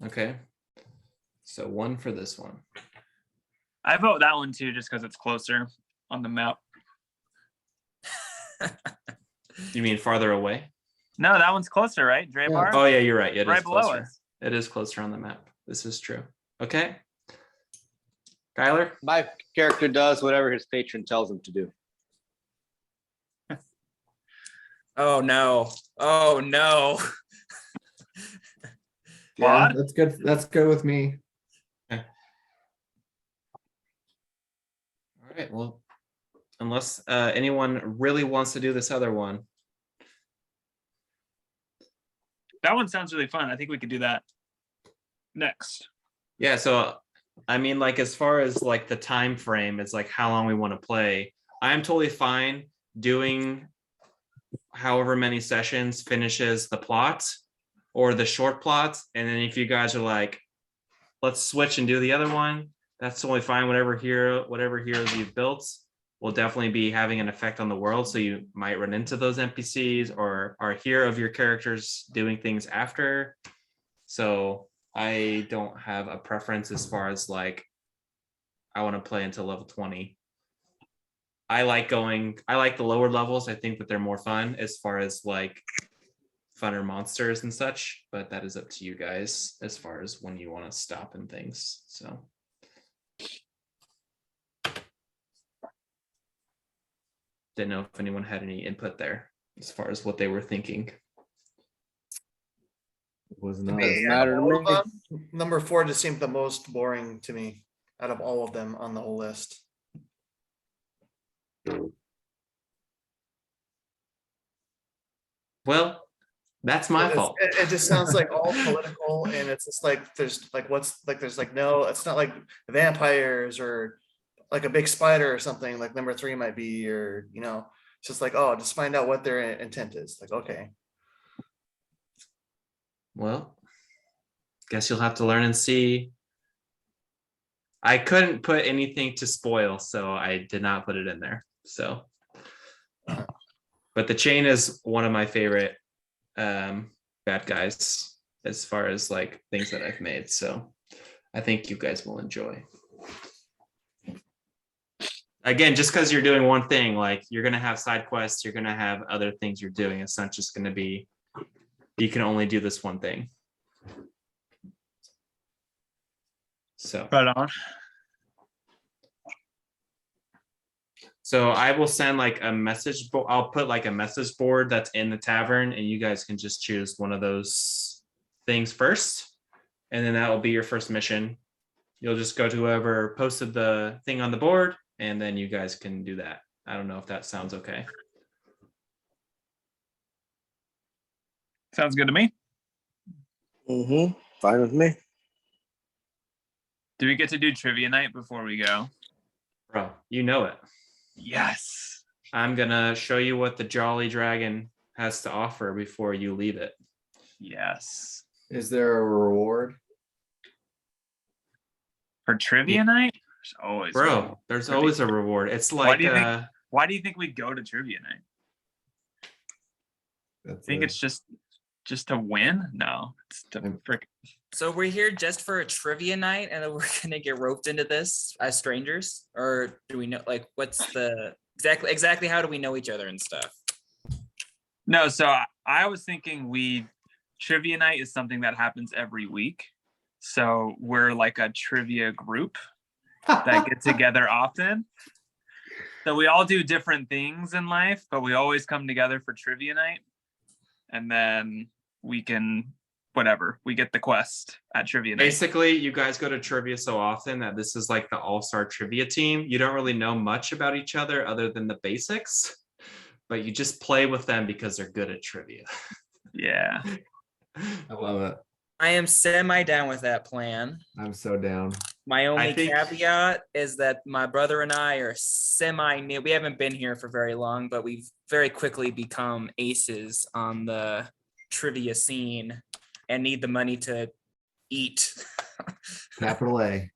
Okay. So 1 for this one. I vote that one too, just because it's closer on the map. You mean farther away? No, that one's closer, right? Drebar? Oh yeah, you're right. It Right is below closer. us. It is closer on the map. This is true. Okay. Kyler? My character does whatever his patron tells him to do. Oh no. Oh no. Yeah, What? that's good. That's good with me. All right. Well, unless anyone really wants to do this other one. That one sounds really fun. I think we could do that next. Yeah, so I mean, like, as far as like the time frame, it's like how long we want to play. I'm totally fine doing however many sessions finishes the plot or the short plot. And then if you guys are like, let's switch and do the other one, that's totally fine. Whatever heroes you've built will definitely be having an effect on the world. So you might run into those NPCs or hear of your characters doing things after. So I don't have a preference as far as like, I want to play until level 20. I like the lower levels. I think that they're more fun as far as like funner monsters and such, but that is up to you guys as far as when you want to stop and things. So didn't know if anyone had any input there as far as what they were thinking. Was To not. me, matter to out of all me. of them, number 4 just seemed the most boring to me out of all of them on the whole list. Well, that's my fault. It just sounds like all political, and it's just like there's like no, it's not like vampires or like a big spider or something like number 3 might be, or it's just like, oh, just find out what their intent is. Like, okay. Well, guess you'll have to learn and see. I couldn't put anything to spoil, so I did not put it in there. So, but the chain is one of my favorite bad guys as far as like things that I've made. So I think you guys will enjoy. Again, just because you're doing one thing, like you're gonna have side quests, you're gonna have other things you're doing. It's not just gonna be you can only do this one thing. So Right on. So I will send like a message. I'll put like a message board that's in the tavern, and you guys can just choose one of those things first, and then that will be your first mission. You'll just go to whoever posted the thing on the board, and then you guys can do that. I don't know if that sounds okay. Sounds good to me. Fine with me. Do we get to do trivia night before we go? Bro, you know it. Yes. I'm gonna show you what the Jolly Dragon has to offer before you leave it. Yes. Is there a reward? For trivia night? There's always a reward. Bro, there's always a reward. It's Why like do you think we go to trivia night? That's Think it. it's just to win? No, it's to frick. So we're here just for a trivia night, and then we're gonna get roped into this as strangers, or do we know? Like, what's the exactly? How do we know each other and stuff? No, so I was thinking trivia night is something that happens every week. So we're like a trivia group that get together often. So we all do different things in life, but we always come together for trivia night. And then we can, whatever, we get the quest at trivia night. basically you guys go to trivia so often that this is like the all-star trivia team. You don't really know much about each other than the basics, but you just play with them because they're good at trivia. Yeah. I love it. I am semi down with that plan. I'm so down. My only think- caveat is that my brother and I are semi new. We haven't been here for very long, but we've very quickly become aces on the trivia scene and need the money to eat. Capital A.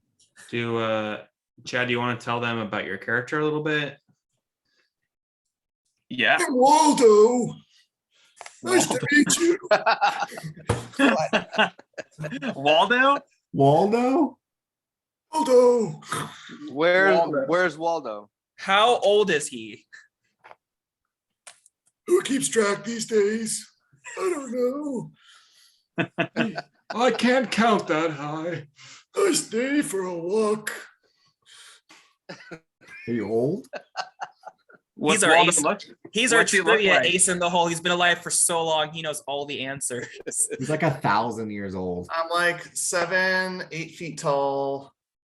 Chad, do you want to tell them about your character a little bit? Yeah. Waldo. Nice to meet you. Waldo? Waldo? Waldo. Where's Waldo? How old is he? Who keeps track these days? I don't know. I can't count that high. Nice day for a walk. Are you old? He's What's our Waldo ace. look? He's our What's he look trivia like? ace in the hole. He's been alive for so long. He knows all the answers. He's like 1,000 years old. I'm like 7, 8 feet tall.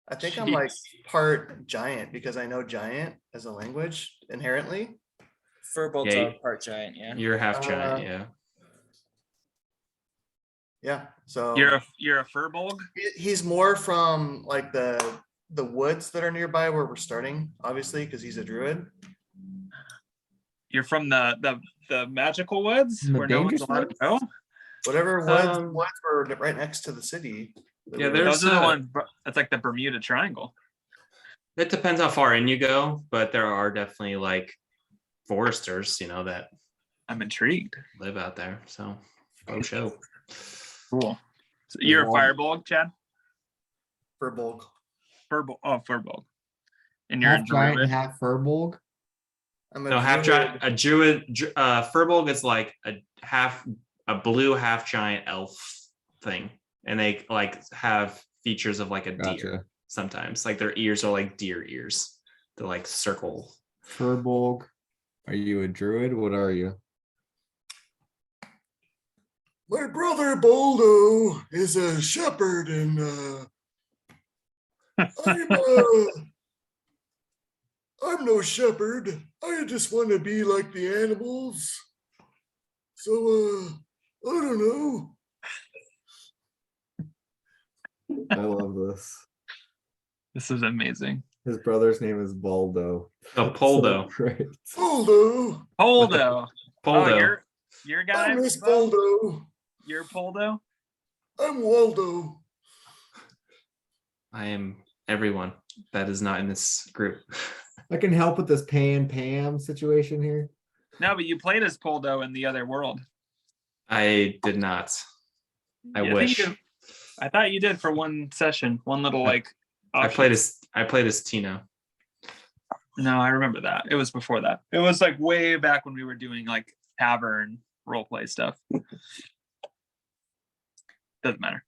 I think I'm like part giant because I know giant as a language inherently. Furbolg Yeah, dog, part giant. Yeah. You're half giant, yeah. Yeah. So You're a furbolg? he's more from like the woods that are nearby where we're starting, obviously, because he's a druid. You're from the magical woods The where no one's dangerous allowed to go? Whatever Um, woods were right next to the city. Yeah, there's Those are the ones. That's like the Bermuda Triangle. It depends how far in you go, but there are definitely like foresters, that I'm intrigued. live out there. So go show. Cool. So you're a firebolg, Chad? for bulk. Furbolg. And you're a Half giant, druid. half furbolg. I'm a No, half druid. giant. A druid. Furbolg is like a blue half giant elf thing, and they like have features of like a deer. Gotcha. Sometimes, like their ears are like deer ears. They're like circle. Furbolg. Are you a druid? What are you? My brother Baldo is a shepherd, and I'm no shepherd. I just want to be like the animals. So I don't know. I love this. This is amazing. His brother's name is Baldo. Oh, Poldo. Great. Baldo. Poldo. Oh, Poldo. your guy. I'm Miss Bo? Baldo. You're Poldo. I'm Waldo. I am everyone that is not in this group. I can help with this Pan Pam situation here. No, but you played as Poldo in the other world. I did not. I Yeah, think wish. you did. I thought you did for one session, one little like. I played as Tino. No, I remember that. It was before that. It was like way back when we were doing like tavern role play stuff. Doesn't matter.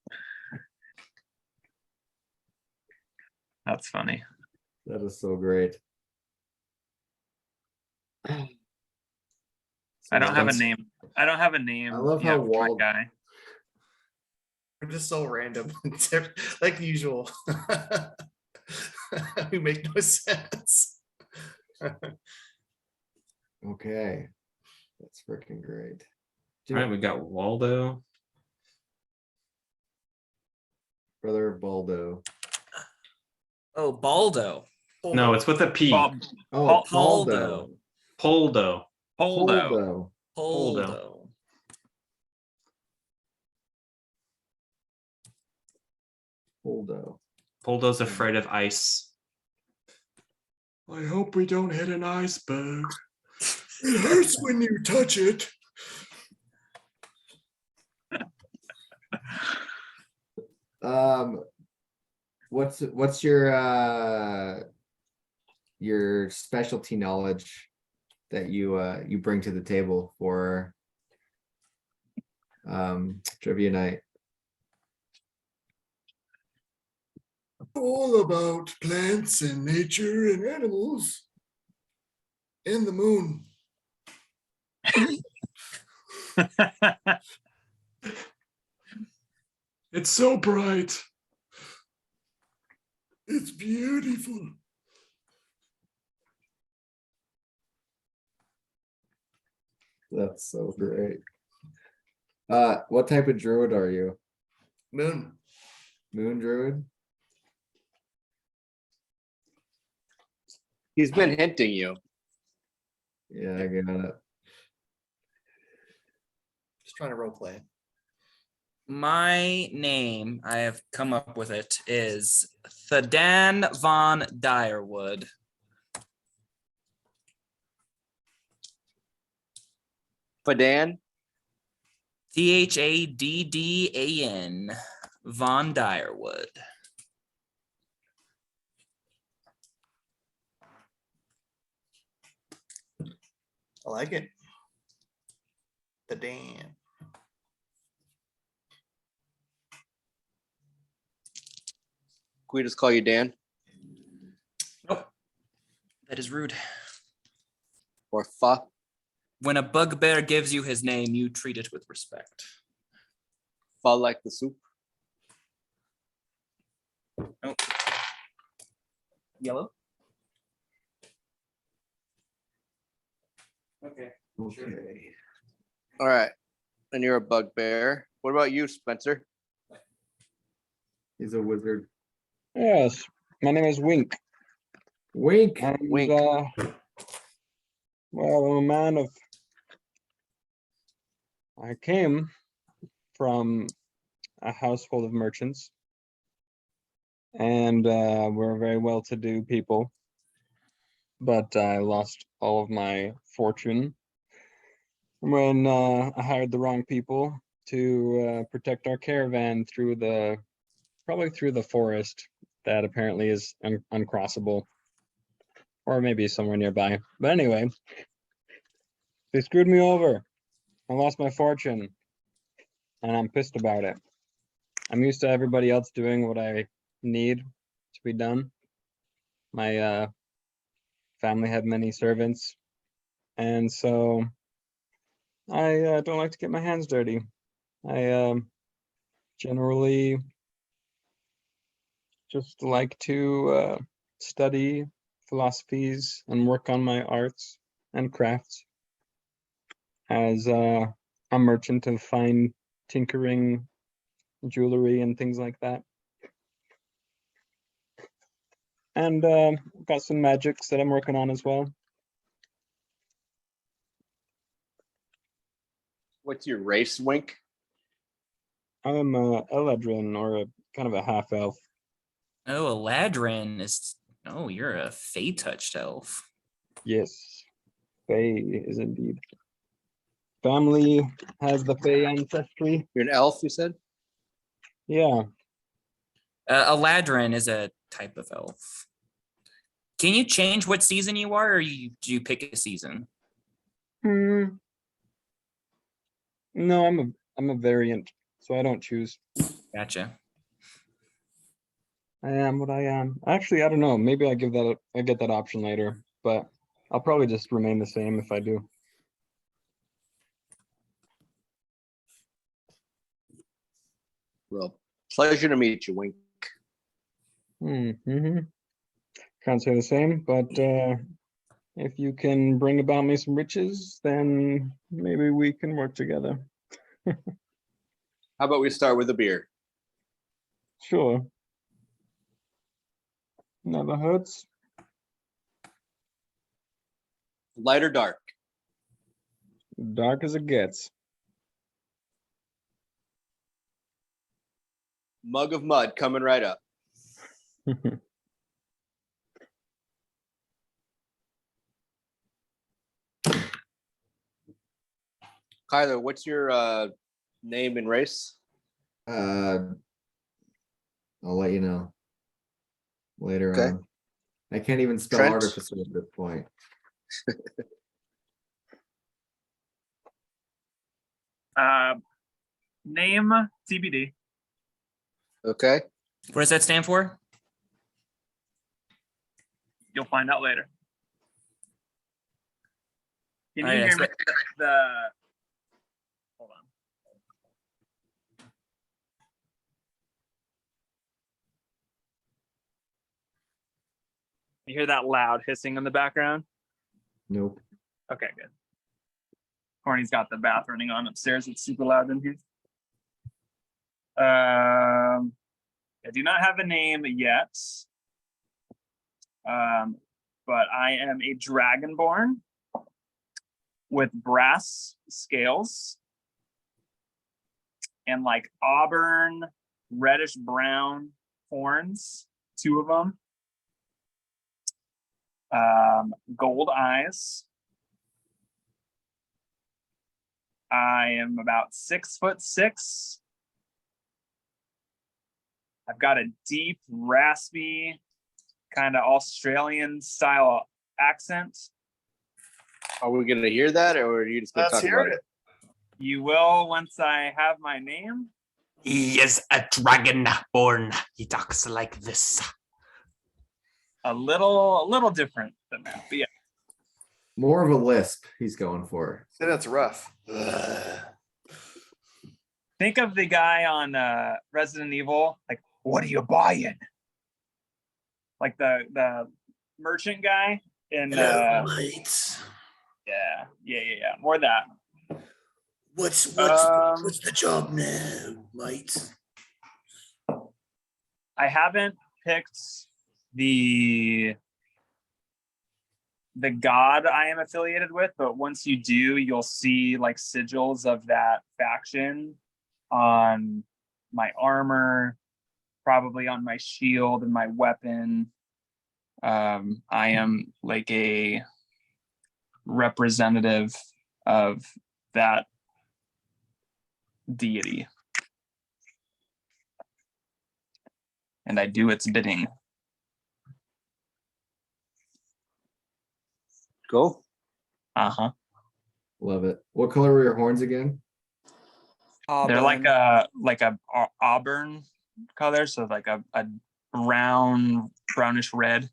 That's funny. That is so great. I don't have a name. I don't have a name. I love yet how for my Wald. guy. We're just so random, like usual. We make no sense. Okay, that's freaking great. All right, we got Waldo. Brother of Baldo. Oh, Baldo. No, it's with a P. Oh, Poldo. Poldo. Poldo. Poldo. Poldo. Poldo's afraid of ice. I hope we don't hit an iceberg. It hurts when you touch it. What's your specialty knowledge that you bring to the table for trivia night? All about plants and nature and animals and the moon. It's so bright. It's beautiful. That's so great. What type of druid are you? Moon. Moon druid? He's been hinting you. Yeah, I got it. Just trying to role play. My name, I have come up with it, is Thaddan von Direwood. Thaddan. Thaddan von Direwood. I like it. The Dan. Can we just call you Dan Nope. That is rude. or Fa? When a bugbear gives you his name, you treat it with respect. Fa like the soup. Oh. Yellow? Okay. Okay. All right. And you're a bugbear. What about you, Spencer? He's a wizard. Yes, my name is Wink. Wink. And, Wink. well, I'm a man of. I came from a household of merchants, and we're very well-to-do people. But I lost all of my fortune when I hired the wrong people to protect our caravan probably through the forest that apparently is uncrossable, or maybe somewhere nearby. But anyway, they screwed me over. I lost my fortune, and I'm pissed about it. I'm used to everybody else doing what I need to be done. My family had many servants, and so I don't like to get my hands dirty. I generally just like to study philosophies and work on my arts and crafts as a merchant of fine tinkering, jewelry, and things like that. And got some magics that I'm working on as well. What's your race, Wink? I'm a Eladrin, or a kind of a half elf. Oh, Eladrin is. Oh, you're a Fey touched elf. Yes, Fey is indeed. Family has the Fey ancestry. You're an elf, you said? Yeah. Eladrin is a type of elf. Can you change what season you are, or do you pick a season? No, I'm a variant, so I don't choose. Gotcha. I am what I am. Actually, I don't know. Maybe I get that option later, but I'll probably just remain the same if I do. Well, pleasure to meet you, Wink. Mm-hmm. Can't say the same, but if you can bring about me some riches, then maybe we can work together. How about we start with a beer? Sure. Never hurts. Light or dark? Dark as it gets. Mug of mud coming right up. Kyler, what's your name and race? I'll let you know later Okay. on. I can't even spell Trent? artificer at this point. Name TBD. Okay. What does that stand for? You'll find out later. Can you All right, hear me? The hold on. You hear that loud hissing in the background? Nope. Okay, good. Corny's got the bath running on upstairs. It's super loud in here. I do not have a name yet. But I am a dragonborn with brass scales and like auburn, reddish brown horns, 2 of them. Gold eyes. I am about 6'6". I've got a deep, raspy, kind of Australian style accent. Are we going to hear that, or are you just going to Let's talk hear about it. You will once I have my name. He is a dragonborn. He talks like this. A little different than that, but yeah. More of a lisp he's going for. So that's rough. Think of the guy on Resident Evil, like, what are you buying? Like the merchant guy in Mate. yeah. More of that. What's the job now, mate? I haven't picked the god I am affiliated with, but once you do, you'll see like sigils of that faction on my armor, probably on my shield and my weapon. I am like a representative of that deity. And I do its bidding. Cool. Uh-huh. Love it. What color were your horns again? They're like a auburn color, so like a brownish red.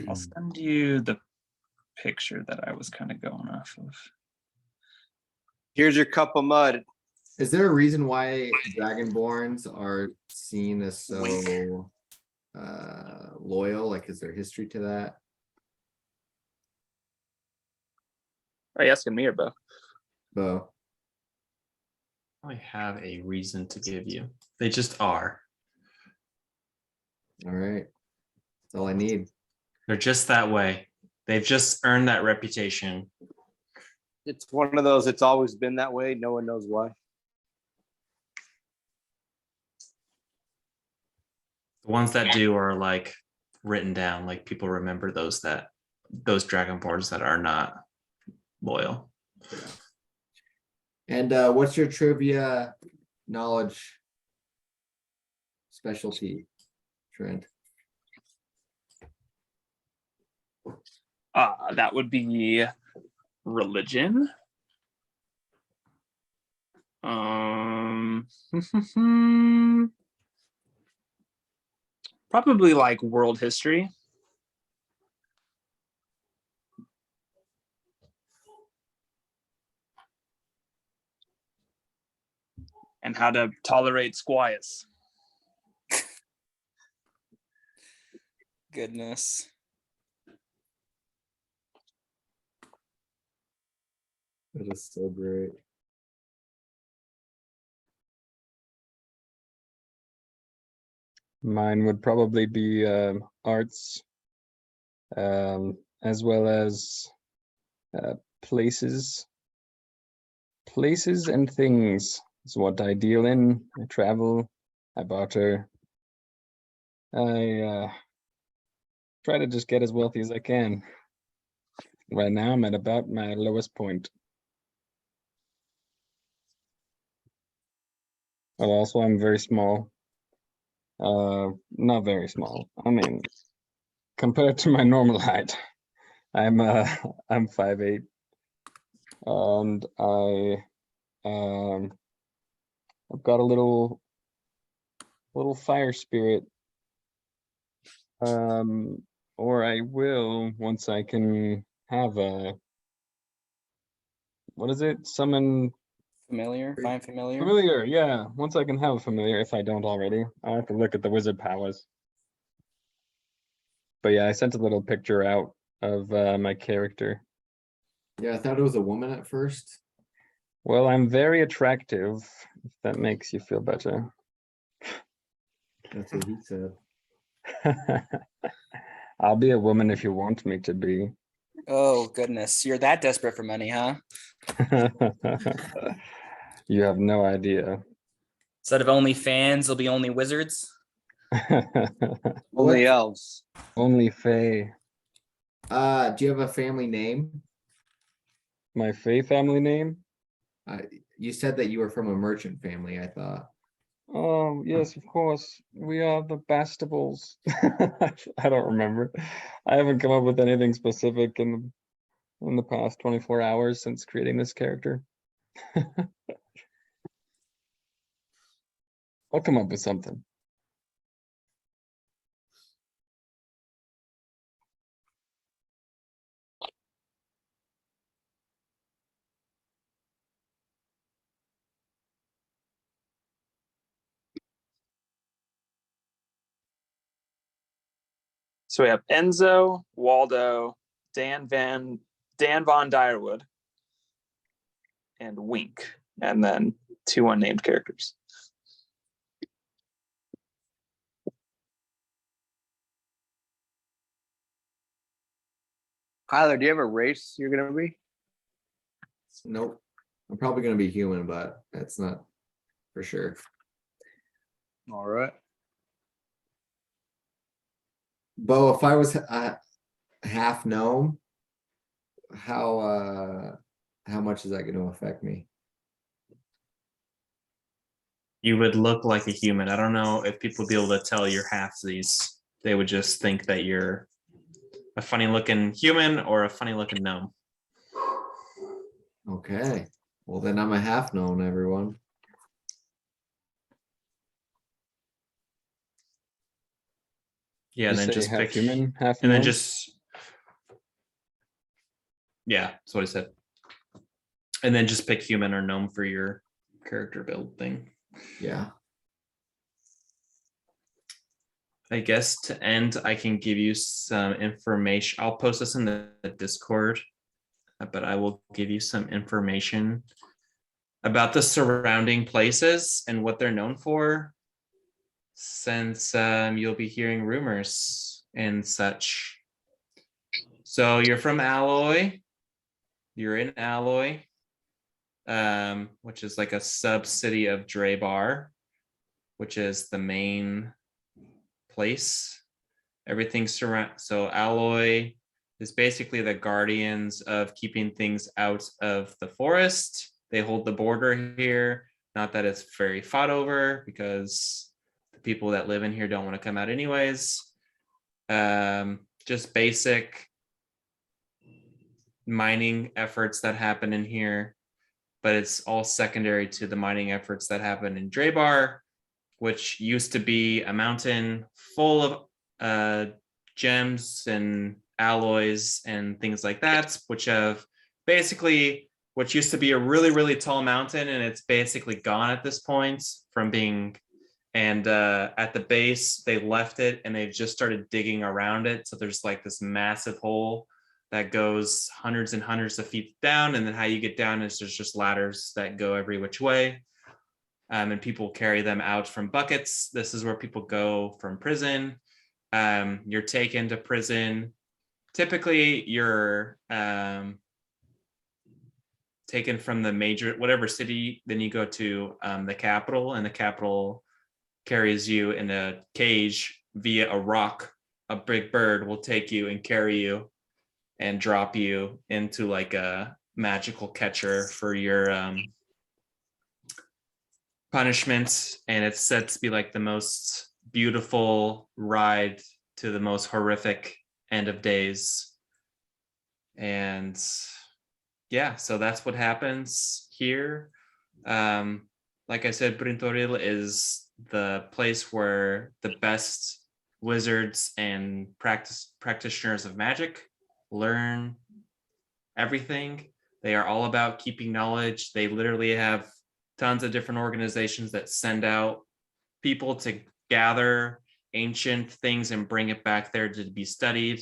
I'll send you the picture that I was kind of going off of. Here's your cup of mud. Is there a reason why Dragonborns are seen as so loyal? Like, is there history to that? Are you asking me or Bo? Bo. I have a reason to give you. They just are. All right. That's all I need. They're just that way. They've just earned that reputation. It's one of those, it's always been that way. No one knows why. The ones that do are like written down, like people remember those Dragonborns that are not loyal. And what's your trivia knowledge specialty, Trent? That would be religion. Probably like world history. And how to tolerate squires. Goodness. That is so great. Mine would probably be arts, as well as places. Places and things is what I deal in. I travel, I barter. I try to just get as wealthy as I can. Right now, I'm at about my lowest point. But also, I'm very small. Not very small. I mean, compared to my normal height, I'm 5'8", and I've got a little fire spirit. Or I will once I can have a, what is it? Summon Familiar? Find familiar? familiar, yeah. Once I can have a familiar, if I don't already. I'll have to look at the wizard powers. But yeah, I sent a little picture out of my character. Yeah, I thought it was a woman at first. Well, I'm very attractive, if that makes you feel better. That's what he said. I'll be a woman if you want me to be. Oh, goodness. You're that desperate for money, huh? You have no idea. Instead of only fans, there'll be only wizards. Only elves. Only Fae. Do you have a family name? My Fae family name? You said that you were from a merchant family, I thought. Oh, yes, of course. We are the Bastables. I don't remember. I haven't come up with anything specific in the past 24 hours since creating this character. I'll come up with something. So we have Enzo, Waldo, Dan von Direwood, and Wink, and then 2 unnamed characters. Kyler, do you have a race you're gonna be? Nope. I'm probably gonna be human, but that's not for sure. All right. Bo, if I was a half gnome, how much is that going to affect me? You would look like a human. I don't know if people would be able to tell you're halfsies. They would just think that you're a funny looking human or a funny looking gnome. Okay. Well, then I'm a half gnome, everyone. Yeah, and then say just half pick human, half and then gnome? just yeah, that's what I said. And then just pick human or gnome for your character build thing. Yeah. I guess to end, I can give you some information. I'll post this in the Discord, but I will give you some information about the surrounding places and what they're known for, since you'll be hearing rumors and such. So you're from Alloy. You're in Alloy, which is like a sub-city of Drebar, which is the main place. Everything so Alloy is basically the guardians of keeping things out of the forest. They hold the border here. Not that it's very fought over, because the people that live in here don't want to come out anyways. Just basic mining efforts that happen in here, but it's all secondary to the mining efforts that happen in Drebar, which used to be a mountain full of gems and alloys and things like that, which have basically what used to be a really, really tall mountain, and it's basically gone at this point from being, and at the base, they left it and they've just started digging around it. So there's like this massive hole that goes hundreds and hundreds of feet down. And then how you get down is there's just ladders that go every which way. And people carry them out from buckets. This is where people go from prison. You're taken to prison. Typically, you're taken from the major, whatever city, then you go to the capital, and the capital carries you in a cage via a rock. A big bird will take you and carry you and drop you into like a magical catcher for your punishment. And it's said to be like the most beautiful ride to the most horrific end of days. And yeah, so that's what happens here. Like I said, Brintoril is the place where the best wizards and practitioners of magic learn everything. They are all about keeping knowledge. They literally have tons of different organizations that send out people to gather ancient things and bring it back there to be studied,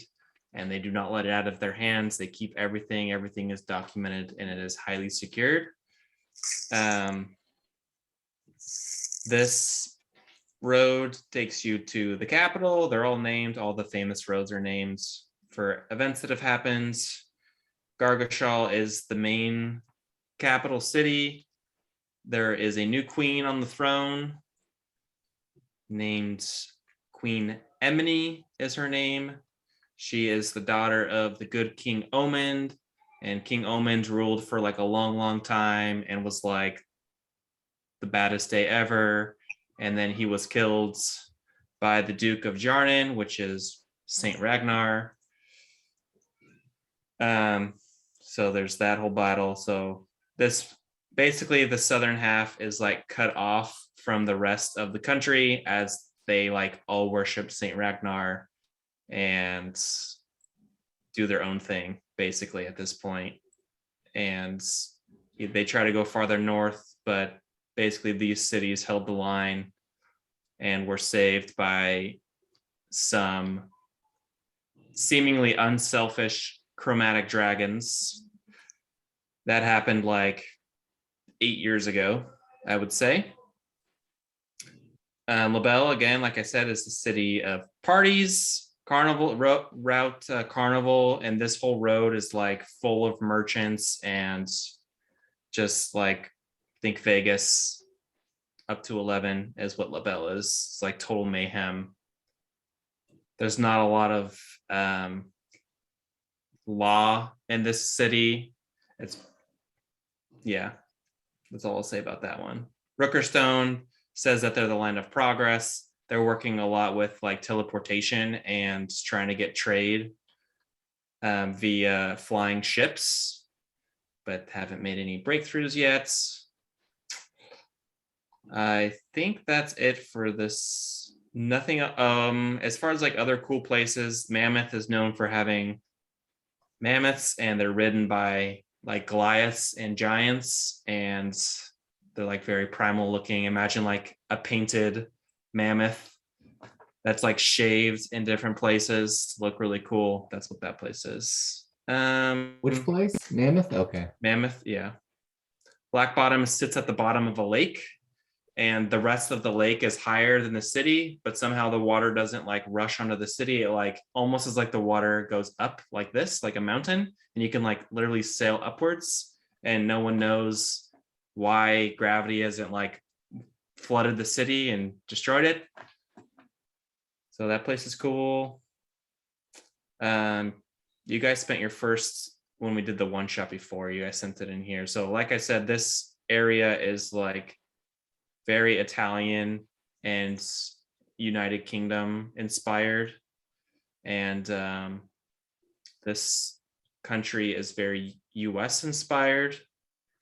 and they do not let it out of their hands. They keep everything. Everything is documented and it is highly secured. This road takes you to the capital. They're all named. All the famous roads are named for events that have happened. Gargashal is the main capital city. There is a new queen on the throne named Queen Emily is her name. She is the daughter of the good King Omend, and King Omend ruled for like a long, long time and was like the baddest day ever. And then he was killed by the Duke of Jarnan, which is Saint Ragnar. So there's that whole battle. So this basically the southern half is like cut off from the rest of the country, as they like all worship Saint Ragnar and do their own thing basically at this point. And they try to go farther north, but basically these cities held the line and were saved by some seemingly unselfish chromatic dragons. That happened like 8 years ago, I would say. Labelle, again, like I said, is the city of parties, carnival route carnival, and this whole road is like full of merchants and just like think Vegas up to 11 is what Labelle is. It's like total mayhem. There's not a lot of law in this city. It's yeah, that's all I'll say about that one. Rookerstone says that they're the land of progress. They're working a lot with like teleportation and trying to get trade via flying ships, but haven't made any breakthroughs yet. I think that's it for this Nothing. As far as like other cool places, Mammoth is known for having mammoths, and they're ridden by like Goliaths and giants, and they're like very primal looking. Imagine like a painted mammoth that's like shaved in different places to look really cool. That's what that place is. Which place? Mammoth? Okay. Mammoth, yeah. Black Bottom sits at the bottom of a lake, and the rest of the lake is higher than the city, but somehow the water doesn't like rush onto the city. It like almost is like the water goes up like this, like a mountain, and you can like literally sail upwards, and no one knows why gravity hasn't like flooded the city and destroyed it. So that place is cool. You guys spent your first, when we did the one shot before, you guys sent it in here. So like I said, this area is like very Italian and United Kingdom inspired. And this country is very US inspired,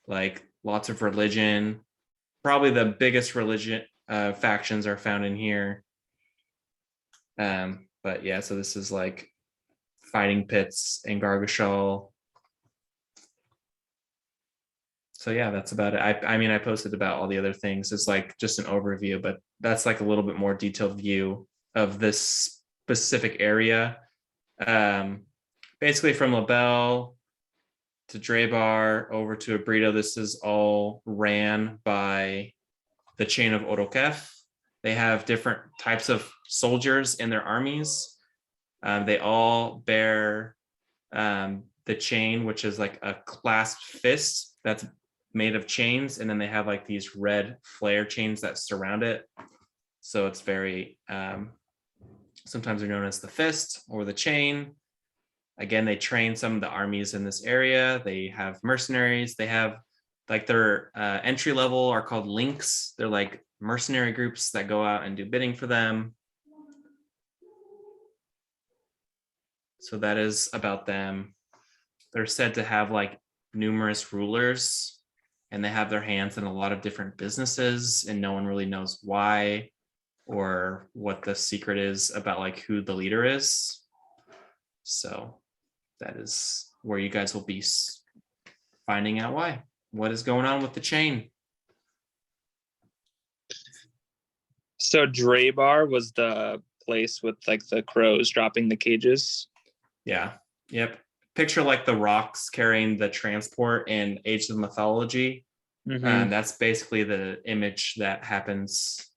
like lots of religion. Probably the biggest religion factions are found in here. But yeah, so this is like fighting pits and Gargashal. So yeah, that's about it. I mean, I posted about all the other things. It's like just an overview, but that's like a little bit more detailed view of this specific area. Basically from LaBelle to Drebar over to Abrito, this is all ran by the chain of Orokef. They have different types of soldiers in their armies. They all bear the chain, which is like a clasped fist that's made of chains, and then they have like these red flare chains that surround it. So it's very, sometimes they're known as the fist or the chain. Again, they train some of the armies in this area. They have mercenaries. They have like their entry level are called links. They're like mercenary groups that go out and do bidding for them. So that is about them. They're said to have like numerous rulers, and they have their hands in a lot of different businesses, and no one really knows why or what the secret is about like who the leader is. So that is where you guys will be finding out why. What is going on with the chain? So Drebar was the place with like the crows dropping the cages. Yeah. Yep. Picture like the rocks carrying the transport in Age of Mythology. Mhm. That's basically the image that happens,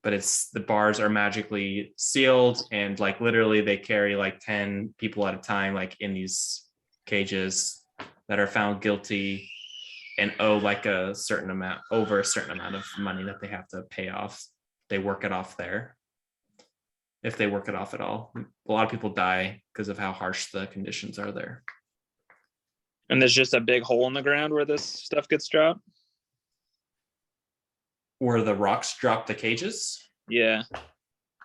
but it's the bars are magically sealed, and like literally they carry like 10 people at a time, like in these cages that are found guilty and owe like a certain amount, over a certain amount of money that they have to pay off. They work it off there. If they work it off at all. A lot of people die because of how harsh the conditions are there. And there's just a big hole in the ground where this stuff gets dropped? Where the rocks drop the cages? Yeah.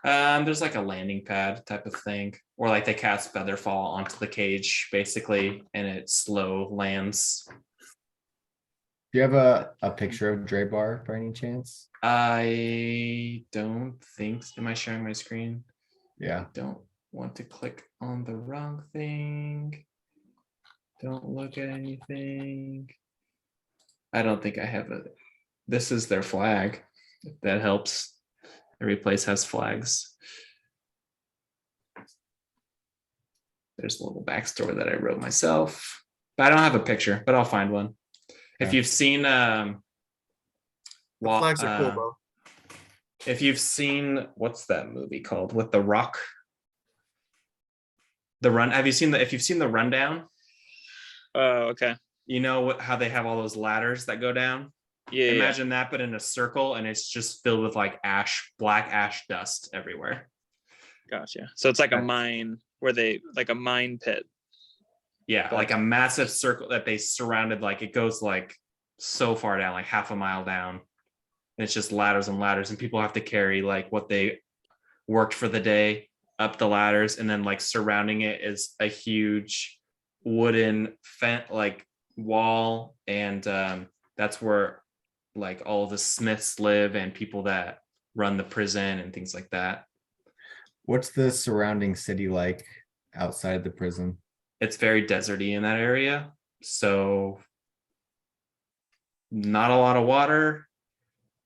There's like a landing pad type of thing, or like they cast Featherfall onto the cage basically, and it slow lands. Do you have a picture of Drebar by any chance? I don't think. Am I sharing my screen? Yeah. Don't want to click on the wrong thing. Don't look at anything. I don't think I have it. This is their flag. If that helps. Every place has flags. There's a little backstory that I wrote myself, but I don't have a picture, but I'll find one. If you've seen flags are cool, bro. If you've seen, what's that movie called with the Rock? The Run. Have you seen if you've seen the Rundown? Oh, okay. You know how they have all those ladders that go down? Yeah. Imagine that, but in a circle, and it's just filled with like ash, black ash dust everywhere. Gotcha. So it's like a mine where they like a mine pit. Yeah, like a massive circle that they surrounded, like it goes like so far down, like half a mile down. And it's just ladders and ladders, and people have to carry like what they worked for the day up the ladders, and then like surrounding it is a huge wooden fence, like wall, and that's where like all the smiths live and people that run the prison and things like that. What's the surrounding city like outside the prison? It's very deserty in that area, so not a lot of water.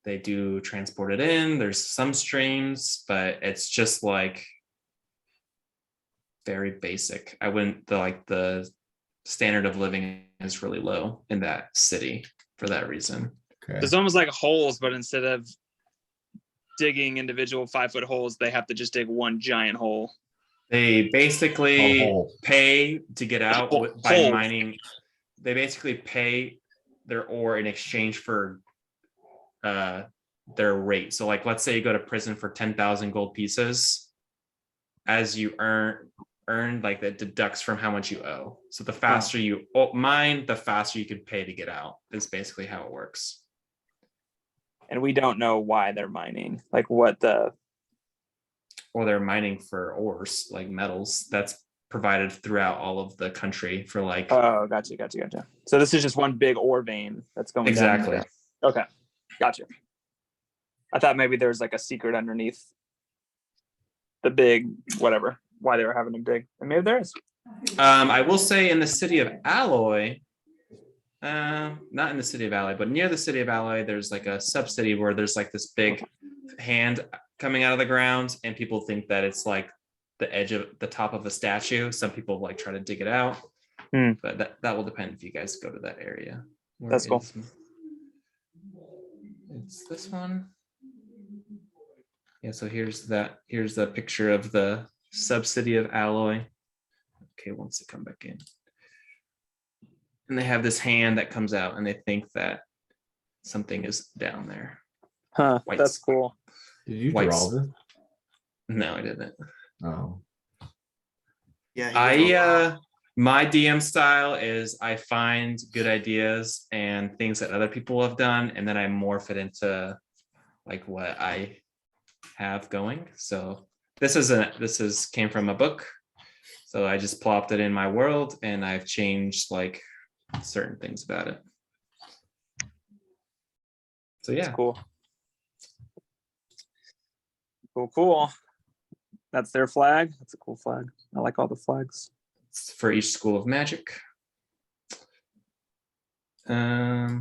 They do transport it in. There's some streams, but it's just like very basic. I wouldn't the standard of living is really low in that city for that reason. Okay. It's almost like holes, but instead of digging individual 5-foot holes, they have to just dig one giant hole. They basically hole. pay to get out Hole. by mining. They basically pay their ore in exchange for their rate. So like, let's say you go to prison for 10,000 gold pieces. As you earn, like that deducts from how much you owe. So the faster you mine, the faster you can pay to get out. Is basically how it works. And we don't know why they're mining, like what the. Or they're mining for ores, like metals. That's provided throughout all of the country for like. Oh, gotcha. So this is just one big ore vein that's going exactly. down. Okay, gotcha. I thought maybe there was like a secret underneath the big whatever. Why they were having them dig, and maybe there is. I will say in the city of Alloy, not in the city of Alloy, but near the city of Alloy, there's like a sub-city where there's like this big hand coming out of the ground, and people think that it's like the edge of the top of a statue. Some people like try to dig it out, but that will depend if you guys go to that area. That's cool. It's this one. Yeah, so here's the picture of the sub-city of Alloy. Okay, once they come back in. And they have this hand that comes out, and they think that something is down there. Huh, that's cool. Did you draw this? No, I didn't. Oh. Yeah. My DM style is I find good ideas and things that other people have done, and then I morph it into like what I have going. So this came from a book. So I just plopped it in my world, and I've changed like certain things about it. So yeah. That's cool. Cool. That's their flag. That's a cool flag. I like all the flags. It's for each school of magic. Yeah,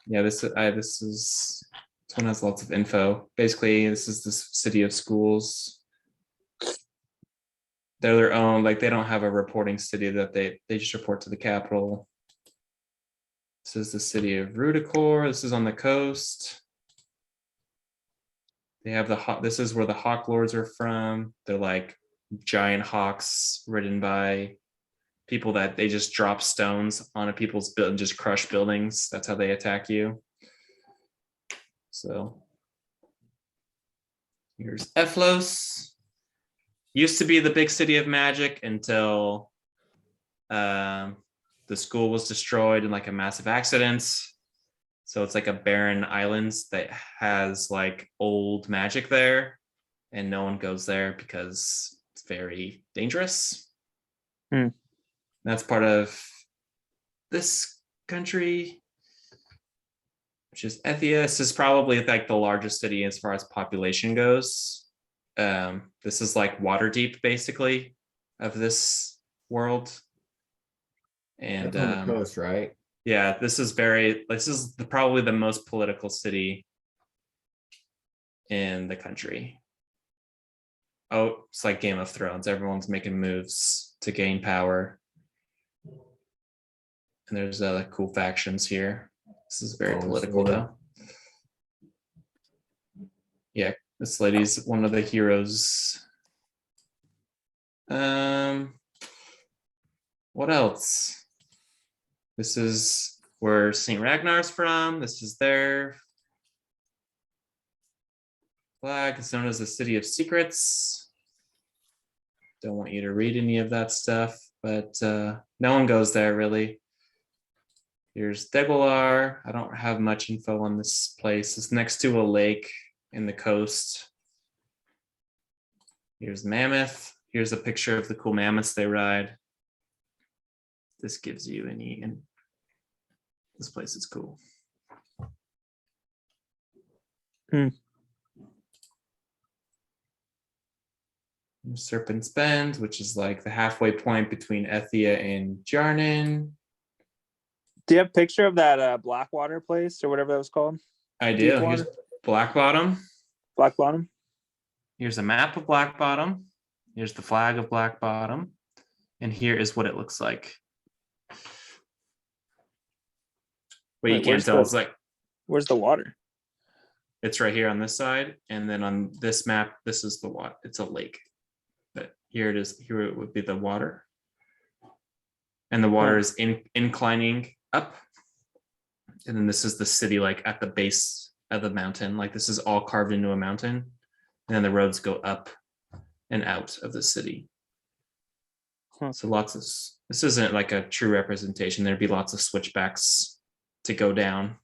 this one has lots of info. Basically, this is the city of schools. They're their own, like they don't have a reporting city that they just report to the capital. This is the city of Rudicor. This is on the coast. They have this is where the Hawk Lords are from. They're like giant hawks ridden by people that they just drop stones on a people's build and just crush buildings. That's how they attack you. So here's Ephlos. Used to be the big city of magic until the school was destroyed in like a massive accident. So it's like a barren island that has like old magic there, and no one goes there because it's very dangerous. That's part of this country, which is Ethia. This is probably like the largest city as far as population goes. This is like Waterdeep, basically, of this world. And that's on the coast, right? Yeah, this is probably the most political city in the country. Oh, it's like Game of Thrones. Everyone's making moves to gain power. And there's cool factions here. This is very political, though. Yeah, this lady's one of the heroes. What else? This is where St. Ragnar's from. This is their flag. It's known as the City of Secrets. Don't want you to read any of that stuff, but no one goes there really. Here's Degular. I don't have much info on this place. It's next to a lake in the coast. Here's Mammoth. Here's a picture of the cool mammoths they ride. This gives you and this place is cool. Serpent's Bend, which is like the halfway point between Ethia and Jarnan. Do you have a picture of that Blackwater place or whatever that was called? I do. Deepwater? Here's Black Bottom. Black Bottom. Here's a map of Black Bottom. Here's the flag of Black Bottom. And here is what it looks like. But you Wait, can't tell. It's like, where's the water? it's right here on this side. And then on this map, this is the water. It's a lake. But here it is. Here it would be the water. And the water is inclining up. And then this is the city, like at the base of the mountain. Like this is all carved into a mountain. And then the roads go up and out of the city. So lots of, this isn't like a true representation. There'd be lots of switchbacks to go down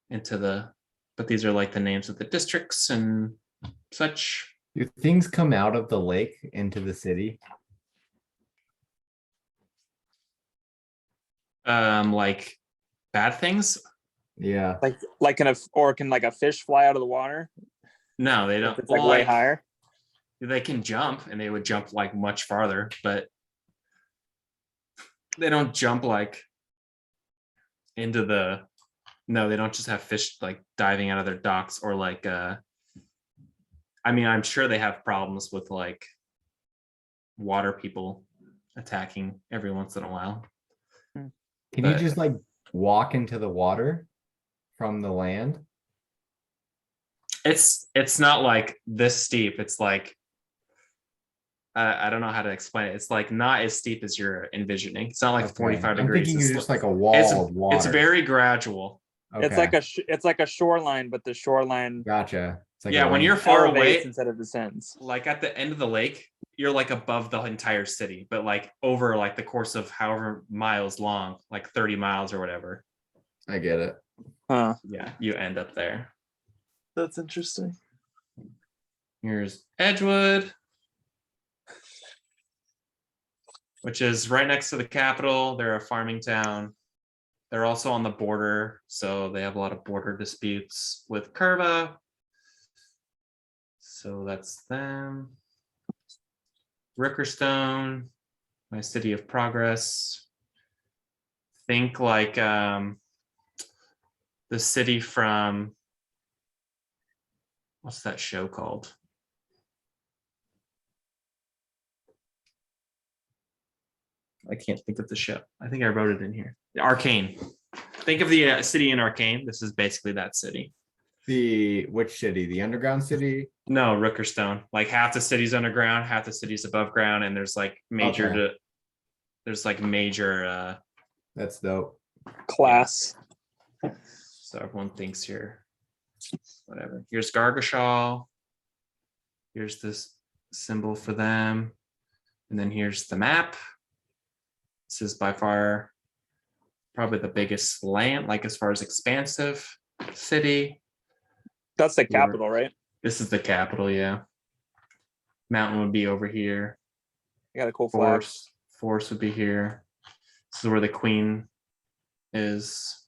into the, but these are like the names of the districts and such. Do things come out of the lake into the city? Like bad things? Yeah. Can like a fish fly out of the water? No, they don't. It's like way higher. They can jump, and they would jump like much farther, but they don't jump like into the, no, they don't just have fish like diving out of their docks or like I mean, I'm sure they have problems with like water people attacking every once in a while. Can you just like walk into the water from the land? It's not like this steep. It's like I don't know how to explain it. It's like not as steep as you're envisioning. It's not like 45 I'm degrees. thinking It's it's just like a wall of water. It's very gradual. Okay. It's like a shoreline, but the shoreline Gotcha. It's like Yeah, when you're far away, instead of descends. like at the end of the lake, you're like above the entire city, but like over like the course of however miles long, like 30 miles or whatever. I get it. Huh. Yeah, you end up there. That's interesting. Here's Edgewood, which is right next to the capital. They're a farming town. They're also on the border, so they have a lot of border disputes with Curva. So that's them. Rickerstone, my city of progress. Think like the city from, what's that show called? I can't think of the show. I think I wrote it in here. Arcane. Think of the city in Arcane. This is basically that city. Which city? The underground city? No, Rickerstone. Like half the city's underground, half the city's above ground, and there's like major. That's dope. Class. So everyone thinks you're whatever. Here's Gargashal. Here's this symbol for them, and then here's the map. This is by far probably the biggest land, like as far as expansive city. That's the capital, right? This is the capital, yeah. Mountain would be over here. You got a cool flag. Force would be here. This is where the queen is.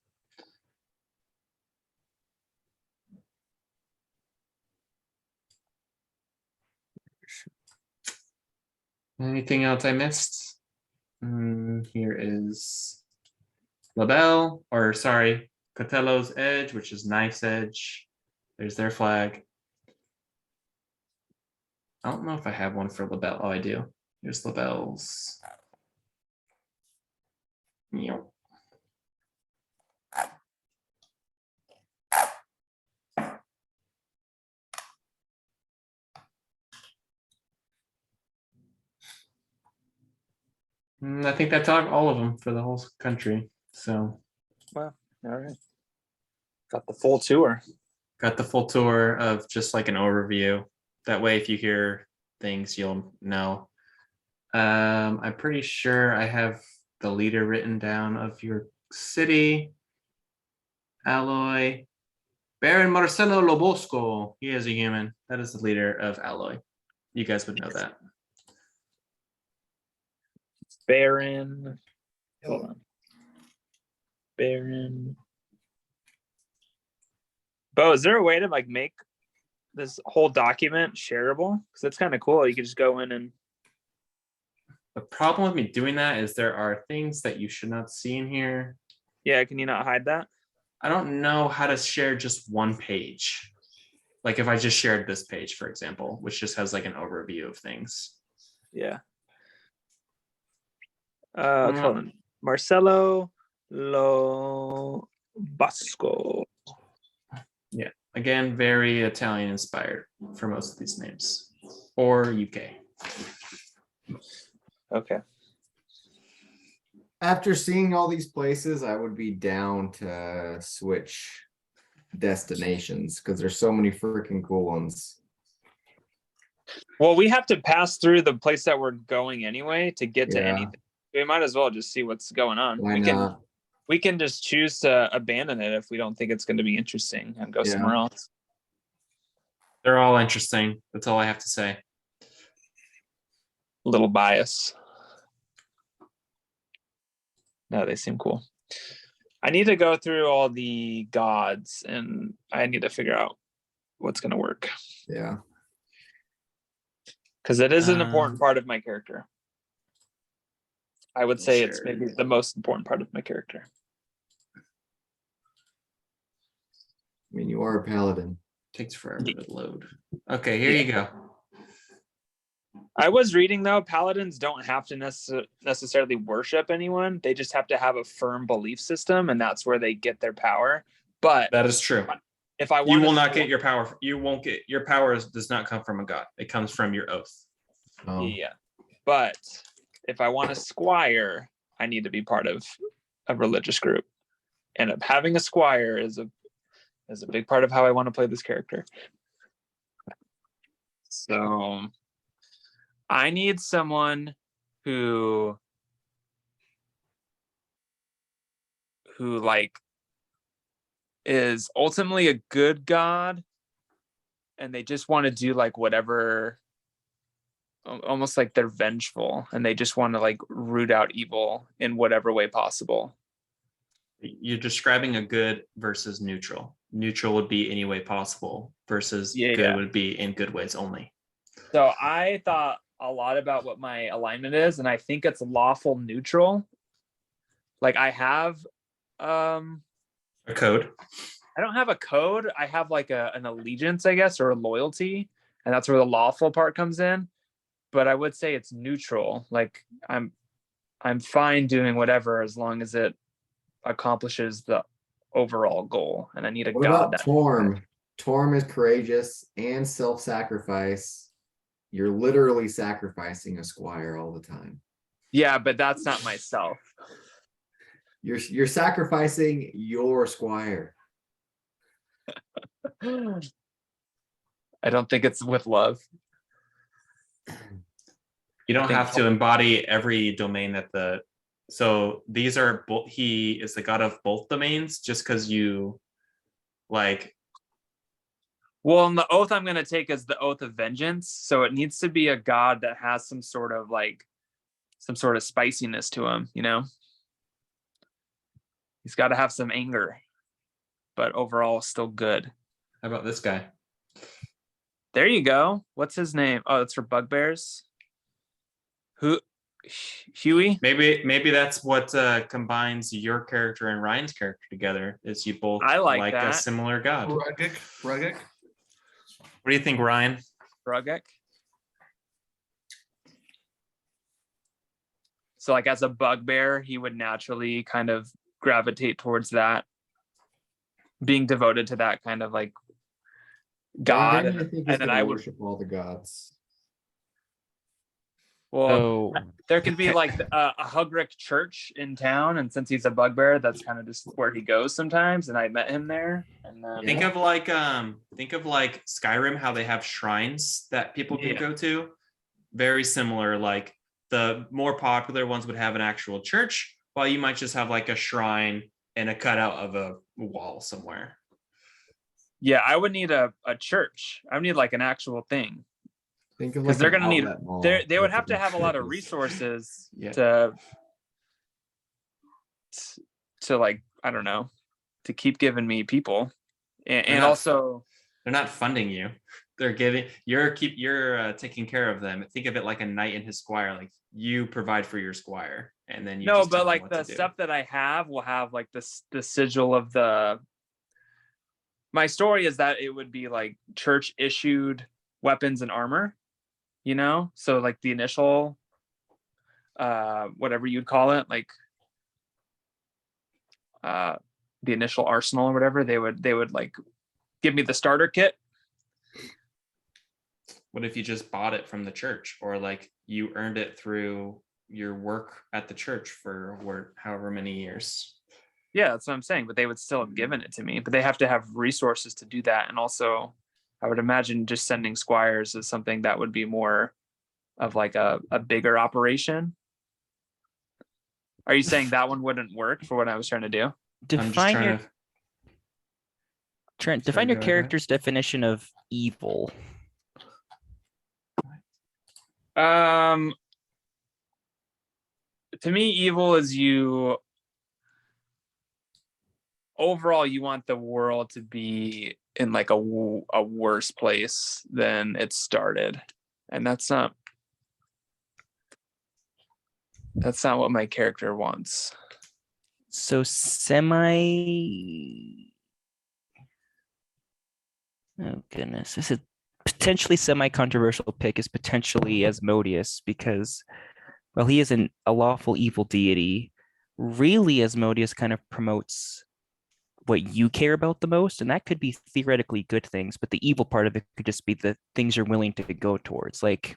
Anything else I missed? Here is Labelle, or sorry, Cotello's Edge, which is Knife's Edge. There's their flag. I don't know if I have one for Labelle. Oh, I do. Here's Labelle's. Yep. I think that's all of them for the whole country. So, wow, all right. Got the full tour. Got the full tour of just like an overview. That way, if you hear things, you'll know. I'm pretty sure I have the leader written down of your city. Alloy. Baron Marcelo Lobosco. He is a human. That is the leader of Alloy. You guys would know that. Baron. Hold on. Baron. Bo, is there a way to like make this whole document shareable? Because it's kind of cool. You can just go in and. The problem with me doing that is there are things that you should not see in here. Yeah, can you not hide that? I don't know how to share just one page. Like if I just shared this page, for example, which just has like an overview of things. Yeah. Hold on. Marcelo Lo Bosco. Yeah. Again, very Italian inspired for most of these names, or UK. Okay. After seeing all these places, I would be down to switch destinations because there's so many freaking cool ones. Well, we have to pass through the place that we're going anyway to get to Yeah. anything. We might as well just see what's going on. Why not? We can just choose to abandon it if we don't think it's going to be interesting and go somewhere else. They're all interesting. That's all I have to say. A little bias. No, they seem cool. I need to go through all the gods and I need to figure out what's going to work. Yeah. Because it is an important part of my character. I would say it's maybe the most important part of my character. I mean, you are a paladin. Takes forever to load. Okay, here you go. I was reading though, paladins don't have to necessarily worship anyone. They just have to have a firm belief system, and that's where they get their power. But that is true. If I you will not get your power. You won't get your power. Does not come from a god. It comes from your oath. Oh. Yeah, but if I want a squire, I need to be part of a religious group, and having a squire is a big part of how I want to play this character. So I need someone who like is ultimately a good god, and they just want to do like whatever, almost like they're vengeful and they just want to like root out evil in whatever way possible. You're describing a good versus neutral. Neutral would be any way possible versus good would be in good ways only. So I thought a lot about what my alignment is, and I think it's lawful neutral. Like I have a code. I don't have a code. I have like an allegiance, I guess, or a loyalty, and that's where the lawful part comes in. But I would say it's neutral. Like I'm fine doing whatever as long as it accomplishes the overall goal. And I need a What god. about Torm? Torm is courageous and self-sacrifice. You're literally sacrificing a squire all the time. Yeah, but that's not myself. You're sacrificing your squire. I don't think it's with love. You don't have to embody every domain that so these are both, he is the god of both domains just because you like. Well, and the oath I'm going to take is the oath of vengeance. So it needs to be a god that has some sort of spiciness to him, you know? He's got to have some anger, but overall still good. How about this guy? There you go. What's his name? Oh, it's for bugbears. Huey? Maybe that's what combines your character and Ryan's character together. Is you both like a similar god. Rugic. What do you think, Ryan? Rugic. So like as a bugbear, he would naturally kind of gravitate towards that, being devoted to that kind of like god. I think and then I would worship all the gods. Well, there could be like a Hugric church in town, and since he's a bugbear, that's kind of just where he goes sometimes. And I met him there. And think of like Skyrim, how they have shrines that people can go to. Very similar. Like the more popular ones would have an actual church, while you might just have like a shrine and a cutout of a wall somewhere. Yeah, I would need a church. I would need like an actual thing. Because like they're going to need, they would have to have a lot of resources to like, I don't know, to keep giving me people. And also They're not funding you. They're giving you're taking care of them. Think of it like a knight and his squire. Like you provide for your squire, and then you No, just tell but them like what the to do. stuff that I have will have like the sigil of the. My story is that it would be like church issued weapons and armor, you know? So like the initial whatever you'd call it, like the initial arsenal or whatever, they would like give me the starter kit. What if you just bought it from the church, or like you earned it through your work at the church for however many years? Yeah, that's what I'm saying. But they would still have given it to me. But they have to have resources to do that. And also, I would imagine just sending squires is something that would be more of like a bigger operation. Are you saying that one wouldn't work for what I was trying to do? Define your define your go ahead. character's definition of evil. To me, evil is you. Overall, you want the world to be in like a worse place than it started, and that's not what my character wants. So oh goodness, this is potentially semi-controversial pick is potentially Asmodeus, because while he is a lawful evil deity, really Asmodeus kind of promotes what you care about the most, and that could be theoretically good things, but the evil part of it could just be the things you're willing to go towards. Like,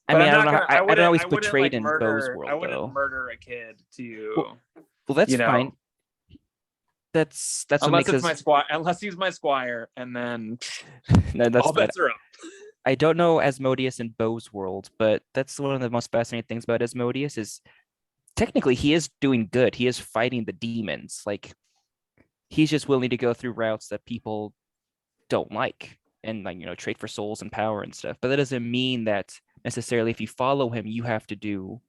I mean, I don't always put trade in Bo's world, I wouldn't though. murder a kid to. Well, that's fine. That's unless it's my squire, unless he's my squire, and then no, that's all bets are up. I don't know Asmodeus in Bo's world, but that's one of the most fascinating things about Asmodeus is technically he is doing good. He is fighting the demons. Like, he's just willing to go through routes that people don't like and, like, you know, trade for souls and power and stuff. But that doesn't mean that necessarily if you follow him, you have to do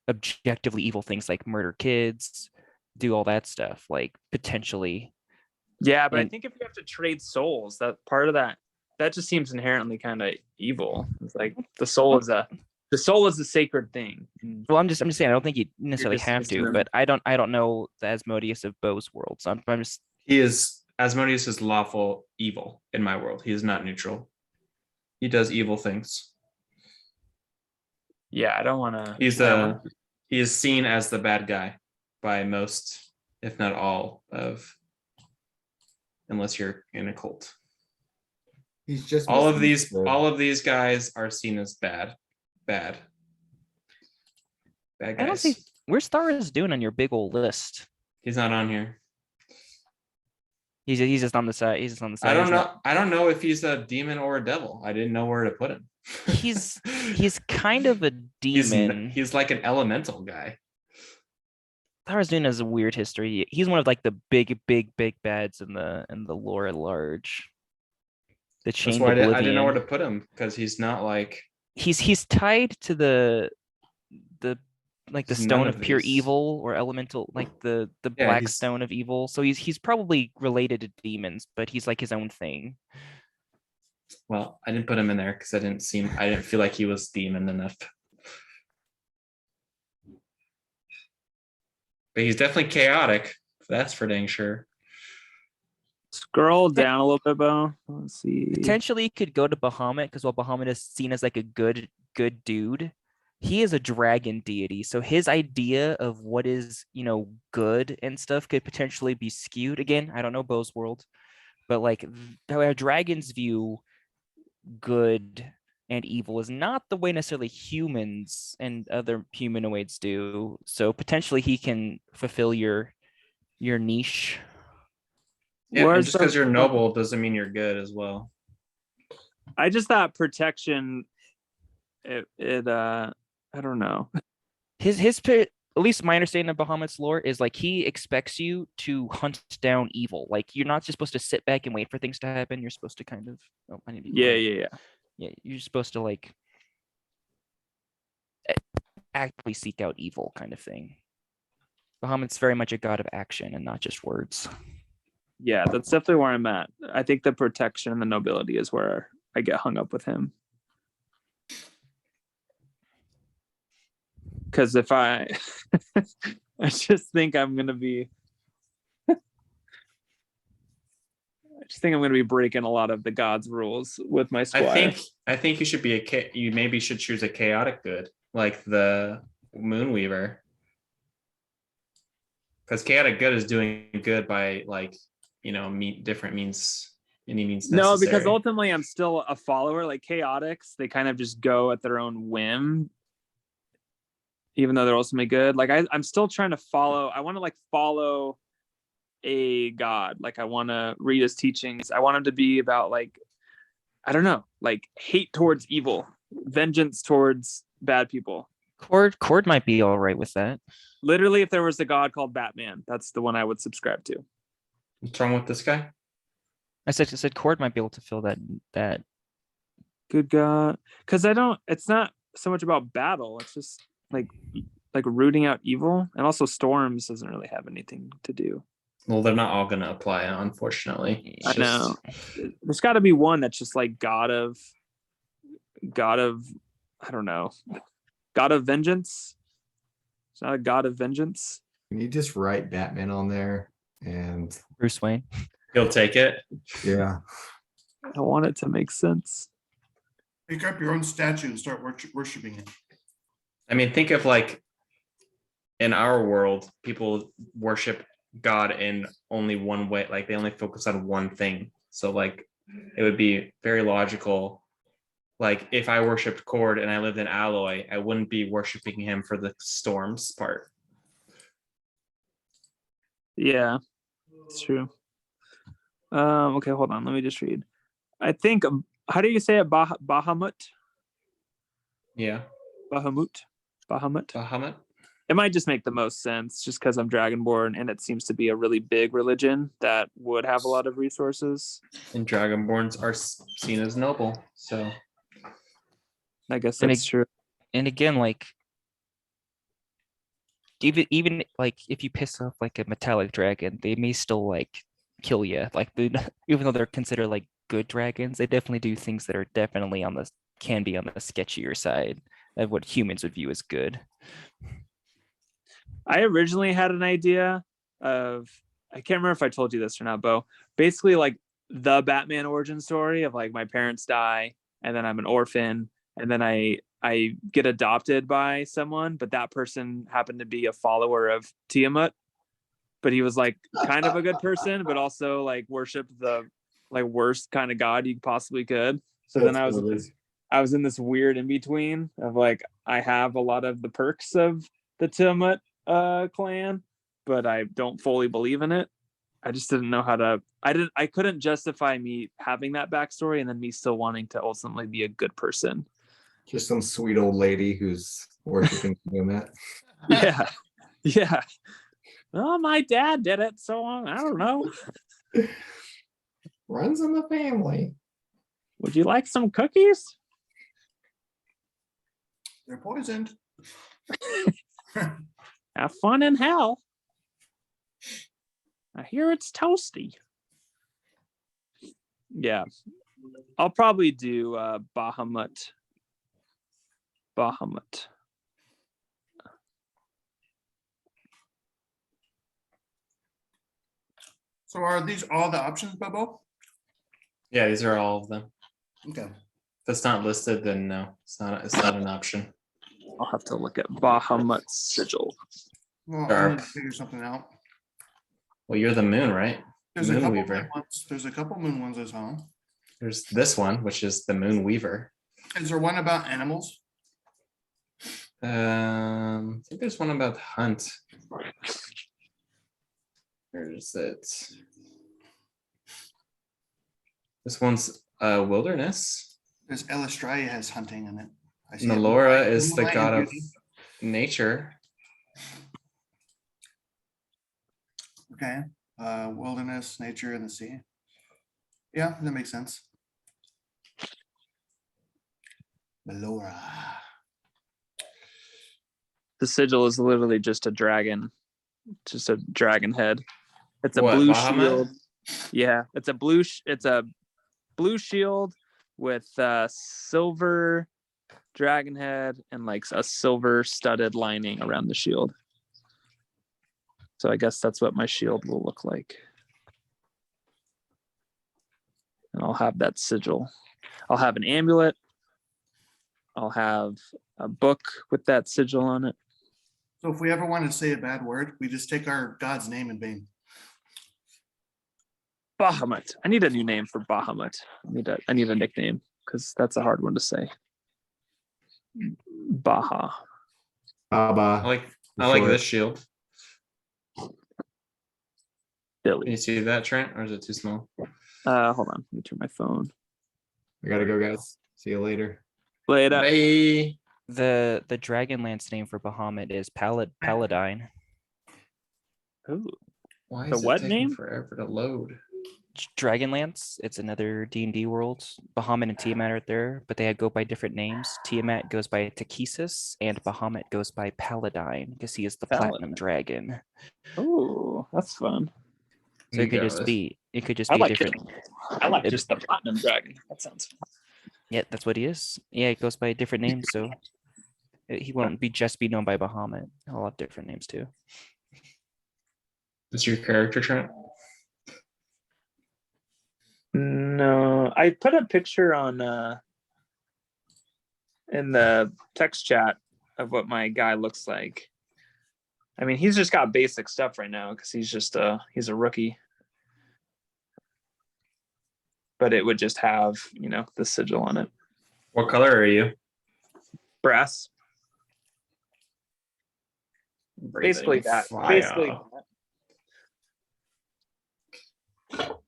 objectively evil things like murder kids, do all that stuff, like potentially. Yeah, but I think if you have to trade souls, that part of that just seems inherently kind of evil. It's like the soul is a sacred thing. Well, I'm just saying I don't think you necessarily have to, but I don't know the Asmodeus of Bo's world, so I'm just. Asmodeus is lawful evil in my world. He is not neutral. He does evil things. Yeah, I don't want to. He is seen as the bad guy by most, if not all, unless you're in a cult. He's just all of these guys are seen as bad guys. I don't see where's Stars doing on your big old list. He's not on here. He's just on the side. He's just on the side. I don't know if he's a demon or a devil. I didn't know where to put him. He's kind of a demon. He's like an elemental guy. Thaddan has a weird history. He's one of like the big bads in the lore at large. That's why I didn't know where to put him, because he's not like he's tied to the like the stone of pure evil or elemental, like the black stone of evil. So he's probably related to demons, but he's like his own thing. Well, I didn't put him in there because I didn't feel like he was demon enough. But he's definitely chaotic. That's for dang sure. Scroll down a little bit, Bo. Let's see. Potentially you could go to Bahamut, because while Bahamut is seen as like a good dude, he is a dragon deity. So his idea of what is, you know, good and stuff could potentially be skewed. Again, I don't know Bo's world, but like how dragons view good and evil is not the way necessarily humans and other humanoids do. So potentially he can fulfill your niche. Yeah, just because you're noble doesn't mean you're good as well. I just thought protection. I don't know. His at least my understanding of Bahamut's lore is like he expects you to hunt down evil. Like you're not just supposed to sit back and wait for things to happen. You're supposed to kind of Yeah. You're supposed to like actively seek out evil, kind of thing. Bahamut's very much a god of action and not just words. Yeah, that's definitely where I'm at. I think the protection and the nobility is where I get hung up with him. Because if I I just think I'm gonna be breaking a lot of the gods' rules with my squire. I think you should be you maybe should choose a chaotic good, like the Moonweaver. Because chaotic good is doing good by like, different means, any means necessary. No, because ultimately I'm still a follower. Like chaotics, they kind of just go at their own whim, even though they're ultimately good. Like I'm still trying to follow. I want to like follow a god. Like I want to read his teachings. I want him to be about like, I don't know, like hate towards evil, vengeance towards bad people. Cord might be all right with that. Literally, if there was a god called Batman, that's the one I would subscribe to. What's wrong with this guy? I said Cord might be able to fill that. Good god, because it's not so much about battle. It's just like rooting out evil, and also storms doesn't really have anything to do. Well, they're not all going to apply, unfortunately. I know. There's got to be one that's just like god of I don't know, god of vengeance. It's not a god of vengeance. Can you just write Batman on there and Bruce Wayne? He'll take it. Yeah. I want it to make sense. Pick up your own statue and start worshiping it. I mean, think of like in our world, people worship God in only one way. Like they only focus on one thing. So like it would be very logical. Like if I worshipped Cord and I lived in Alloy, I wouldn't be worshiping him for the storms part. Yeah, it's true. Okay, hold on. Let me just read. I think, how do you say it? Bahamut? Yeah. Bahamut. It might just make the most sense just because I'm Dragonborn and it seems to be a really big religion that would have a lot of resources. And Dragonborns are seen as noble. So I guess that's true. And again, like even like if you piss off like a metallic dragon, they may still like kill you. Like even though they're considered like good dragons, they definitely do things that are definitely can be on the sketchier side of what humans would view as good. I originally had an idea of, I can't remember if I told you this or not, Bo. Basically like the Batman origin story of like my parents die and then I'm an orphan and then I get adopted by someone, but that person happened to be a follower of Tiamat. But he was like kind of a good person, but also like worshiped the like worst kind of god you possibly could. So then I was in this weird in between of like I have a lot of the perks of the Tiamat clan, but I don't fully believe in it. I just didn't know how to. I couldn't justify me having that backstory and then me still wanting to ultimately be a good person. Just some sweet old lady who's worshiping Tiamat. Yeah. Oh, my dad did it, so I don't know. Runs in the family. Would you like some cookies? They're poisoned. Have fun in hell. I hear it's toasty. Yeah. I'll probably do Bahamut. So are these all the options, Bubbo? yeah, these are all of them. Okay. If it's not listed, then no, it's not an option. I'll have to look at Bahamut's sigil. Well, Sure. I need to figure something out. Well, you're the moon, right? There's a couple moon Moonweaver. ones. There's a couple moon ones I saw. There's this one, which is the Moonweaver. Is there one about animals? I think there's one about hunt. Where is it? This one's wilderness. There's Elistria has hunting in it. I see Melora it. is the Moonlight god and of beauty. nature. Okay. Wilderness, nature, and the sea. Yeah, that makes sense. Melora. The sigil is literally just a dragon head. It's a What, blue Bahamut? shield. Yeah, it's a blue shield with silver dragon head and like a silver studded lining around the shield. So I guess that's what my shield will look like. And I'll have that sigil. I'll have an amulet. I'll have a book with that sigil on it. So if we ever want to say a bad word, we just take our god's name in vain. Bahamut. I need a new name for Bahamut. I need a nickname because that's a hard one to say. Baha. Baba. I like this shield. Billy. Can you see that, Trent, or is it too small? Hold on. Let me turn my phone. I gotta go, guys. See you later. Later. Bye. The Dragonlance name for Bahamut is Paladine. Ooh. Why The is what it taking name? forever to load? Dragonlance. It's another D&D world. Bahamut and Tiamat are there, but they go by different names. Tiamat goes by Takesis, and Bahamut goes by Paladine because he is the platinum dragon. Oh, that's fun. So it could just be I a like different. I like just the platinum dragon. That sounds fun. Yeah, that's what he is. Yeah, it goes by a different name, so he won't be known by Bahamut. He'll have different names too. Is your character, Trent? No, I put a picture on in the text chat of what my guy looks like. I mean, he's just got basic stuff right now because he's a rookie. But it would just have, the sigil on it. What color are you? Brass. Basically that. Basically that.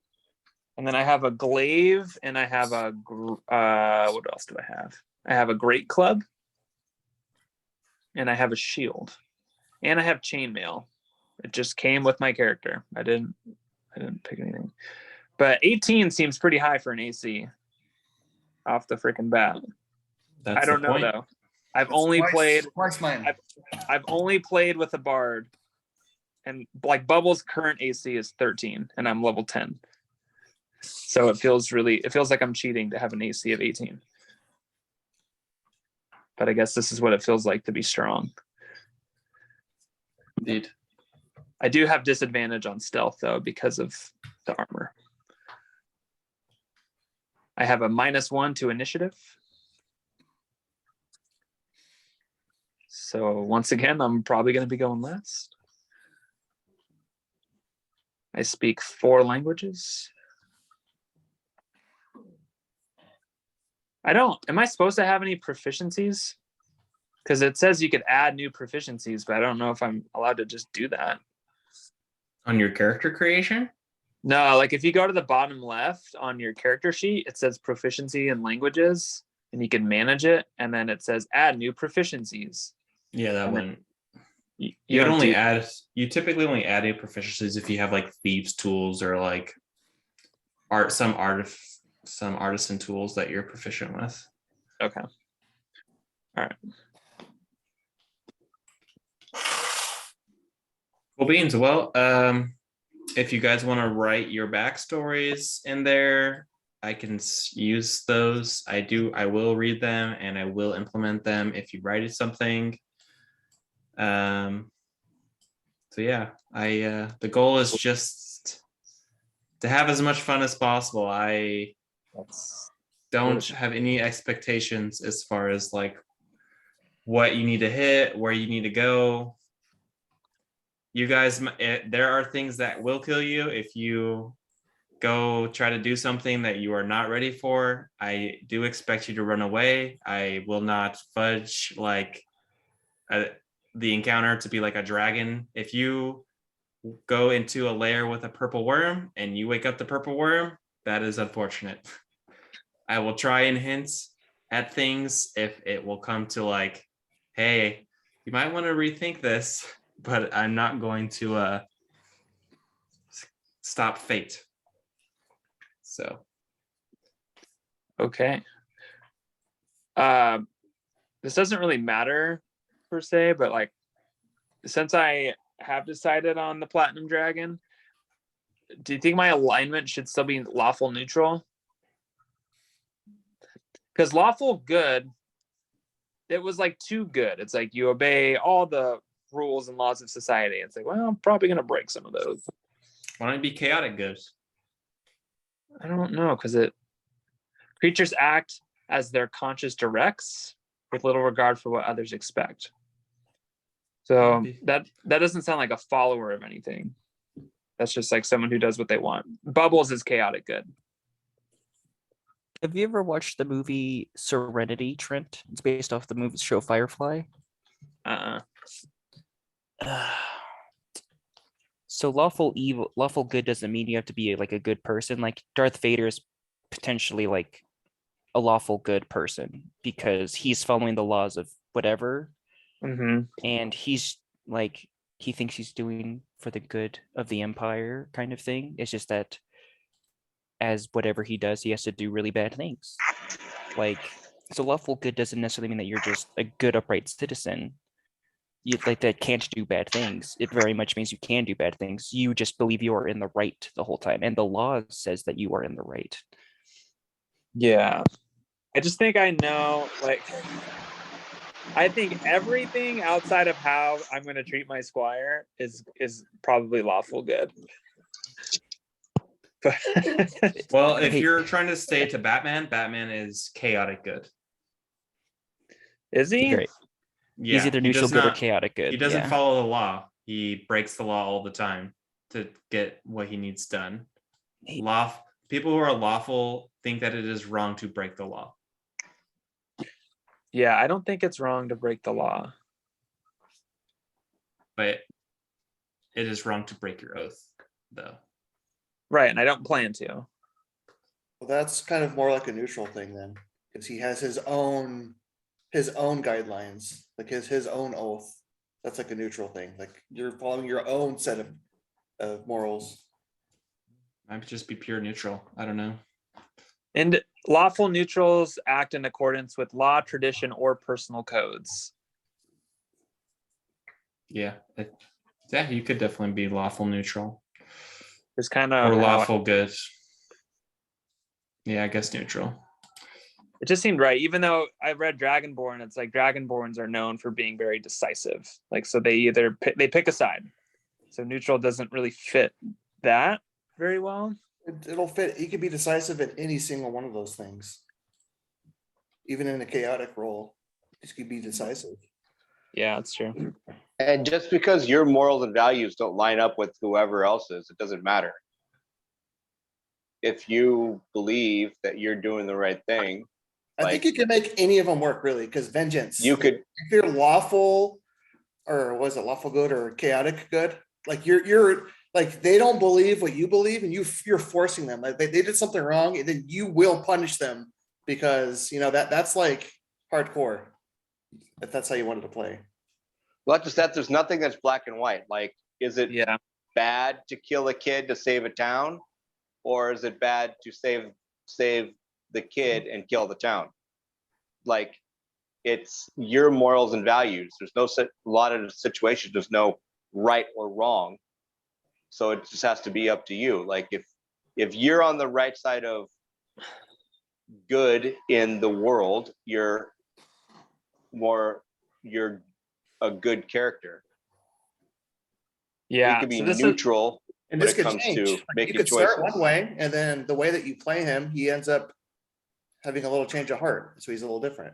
And then I have a glaive and I have a what else do I have? I have a great club and I have a shield and I have chainmail. It just came with my character. I didn't pick anything. But 18 seems pretty high for an AC off the freaking bat. I don't know though. I've only played with a bard, and like Bubble's current AC is 13, and I'm level 10. So it feels like I'm cheating to have an AC of 18. But I guess this is what it feels like to be strong. Indeed. I do have disadvantage on stealth though because of the armor. I have a -1 to initiative. So once again, I'm probably going to be going last. I speak 4 languages. Am I supposed to have any proficiencies? Because it says you could add new proficiencies, but I don't know if I'm allowed to just do that. On your character creation? No, like if you go to the bottom left on your character sheet, it says proficiency in languages and you can manage it. And then it says add new proficiencies. Yeah, that one. You typically only add new proficiencies if you have like thieves tools or like some artisan tools that you're proficient with. Okay. All right. Well, beans. Well, if you guys want to write your backstories in there, I can use those. I will read them and I will implement them if you write something. So yeah, the goal is just to have as much fun as possible. I don't have any expectations as far as like what you need to hit, where you need to go. You guys, there are things that will kill you if you go try to do something that you are not ready for. I do expect you to run away. I will not fudge like the encounter to be like a dragon. If you go into a lair with a purple worm and you wake up the purple worm, that is unfortunate. I will try and hint at things if it will come to like, hey, you might want to rethink this, but I'm not going to stop fate. So. Okay. This doesn't really matter per se, but like, since I have decided on the Platinum Dragon, do you think my alignment should still be lawful neutral? Because lawful good, it was like too good. It's like you obey all the rules and laws of society. It's like, well, I'm probably gonna break some of those. Why don't it be chaotic good? I don't know, because creatures act as their conscience directs, with little regard for what others expect. So that doesn't sound like a follower of anything. That's just like someone who does what they want. Bubbles is chaotic good. Have you ever watched the movie Serenity, Trent? It's based off the movie show Firefly. So lawful good doesn't mean you have to be like a good person. Like Darth Vader is potentially like a lawful good person because he's following the laws of whatever, and he's like he thinks he's doing for the good of the empire, kind of thing. It's just that as whatever he does, he has to do really bad things. Like, so lawful good doesn't necessarily mean that you're just a good upright citizen. You like that can't do bad things. It very much means you can do bad things. You just believe you are in the right the whole time, and the law says that you are in the right. Yeah, I just think I know, like, I think everything outside of how I'm going to treat my squire is probably lawful good. Well, if you're trying to stay to Batman, Batman is chaotic good. Is he? Great. Yeah, He's either neutral good or chaotic good. He doesn't yeah. follow the law. He breaks the law all the time to get what he needs done. People who are lawful think that it is wrong to break the law. Yeah, I don't think it's wrong to break the law. But it is wrong to break your oath, though. Right, and I don't plan to. Well, that's kind of more like a neutral thing then, because he has his own guidelines, like his own oath. That's like a neutral thing. Like you're following your own set of morals. Might just be pure neutral. I don't know. And lawful neutrals act in accordance with law, tradition, or personal codes. Yeah. Yeah, you could definitely be lawful neutral. It's kind of or lawful good. Yeah, I guess neutral. It just seemed right, even though I read Dragonborn. It's like Dragonborns are known for being very decisive. Like, so they either they pick a side. So neutral doesn't really fit that very well. It'll fit. He could be decisive in any single one of those things. Even in a chaotic role, he could be decisive. Yeah, that's true. And just because your morals and values don't line up with whoever else's, it doesn't matter. If you believe that you're doing the right thing, I think you can make any of them work, really, because vengeance. You could, if you're lawful, or was it lawful good or chaotic good? Like you're like they don't believe what you believe, and you're forcing them. Like they did something wrong, and then you will punish them because you know that's like hardcore. If that's how you wanted to play. well, just that there's nothing that's black and white. Like, is it bad to kill a kid to save a town, or is it bad to save the kid and kill the town? Like, it's your morals and values. There's no a lot of situations. There's no right or wrong. So it just has to be up to you. Like if you're on the right side of good in the world, you're a good character. Yeah, you can be neutral and when this it could comes change. to Like, making you could choices. start one way, and then the way that you play him, he ends up having a little change of heart, so he's a little different.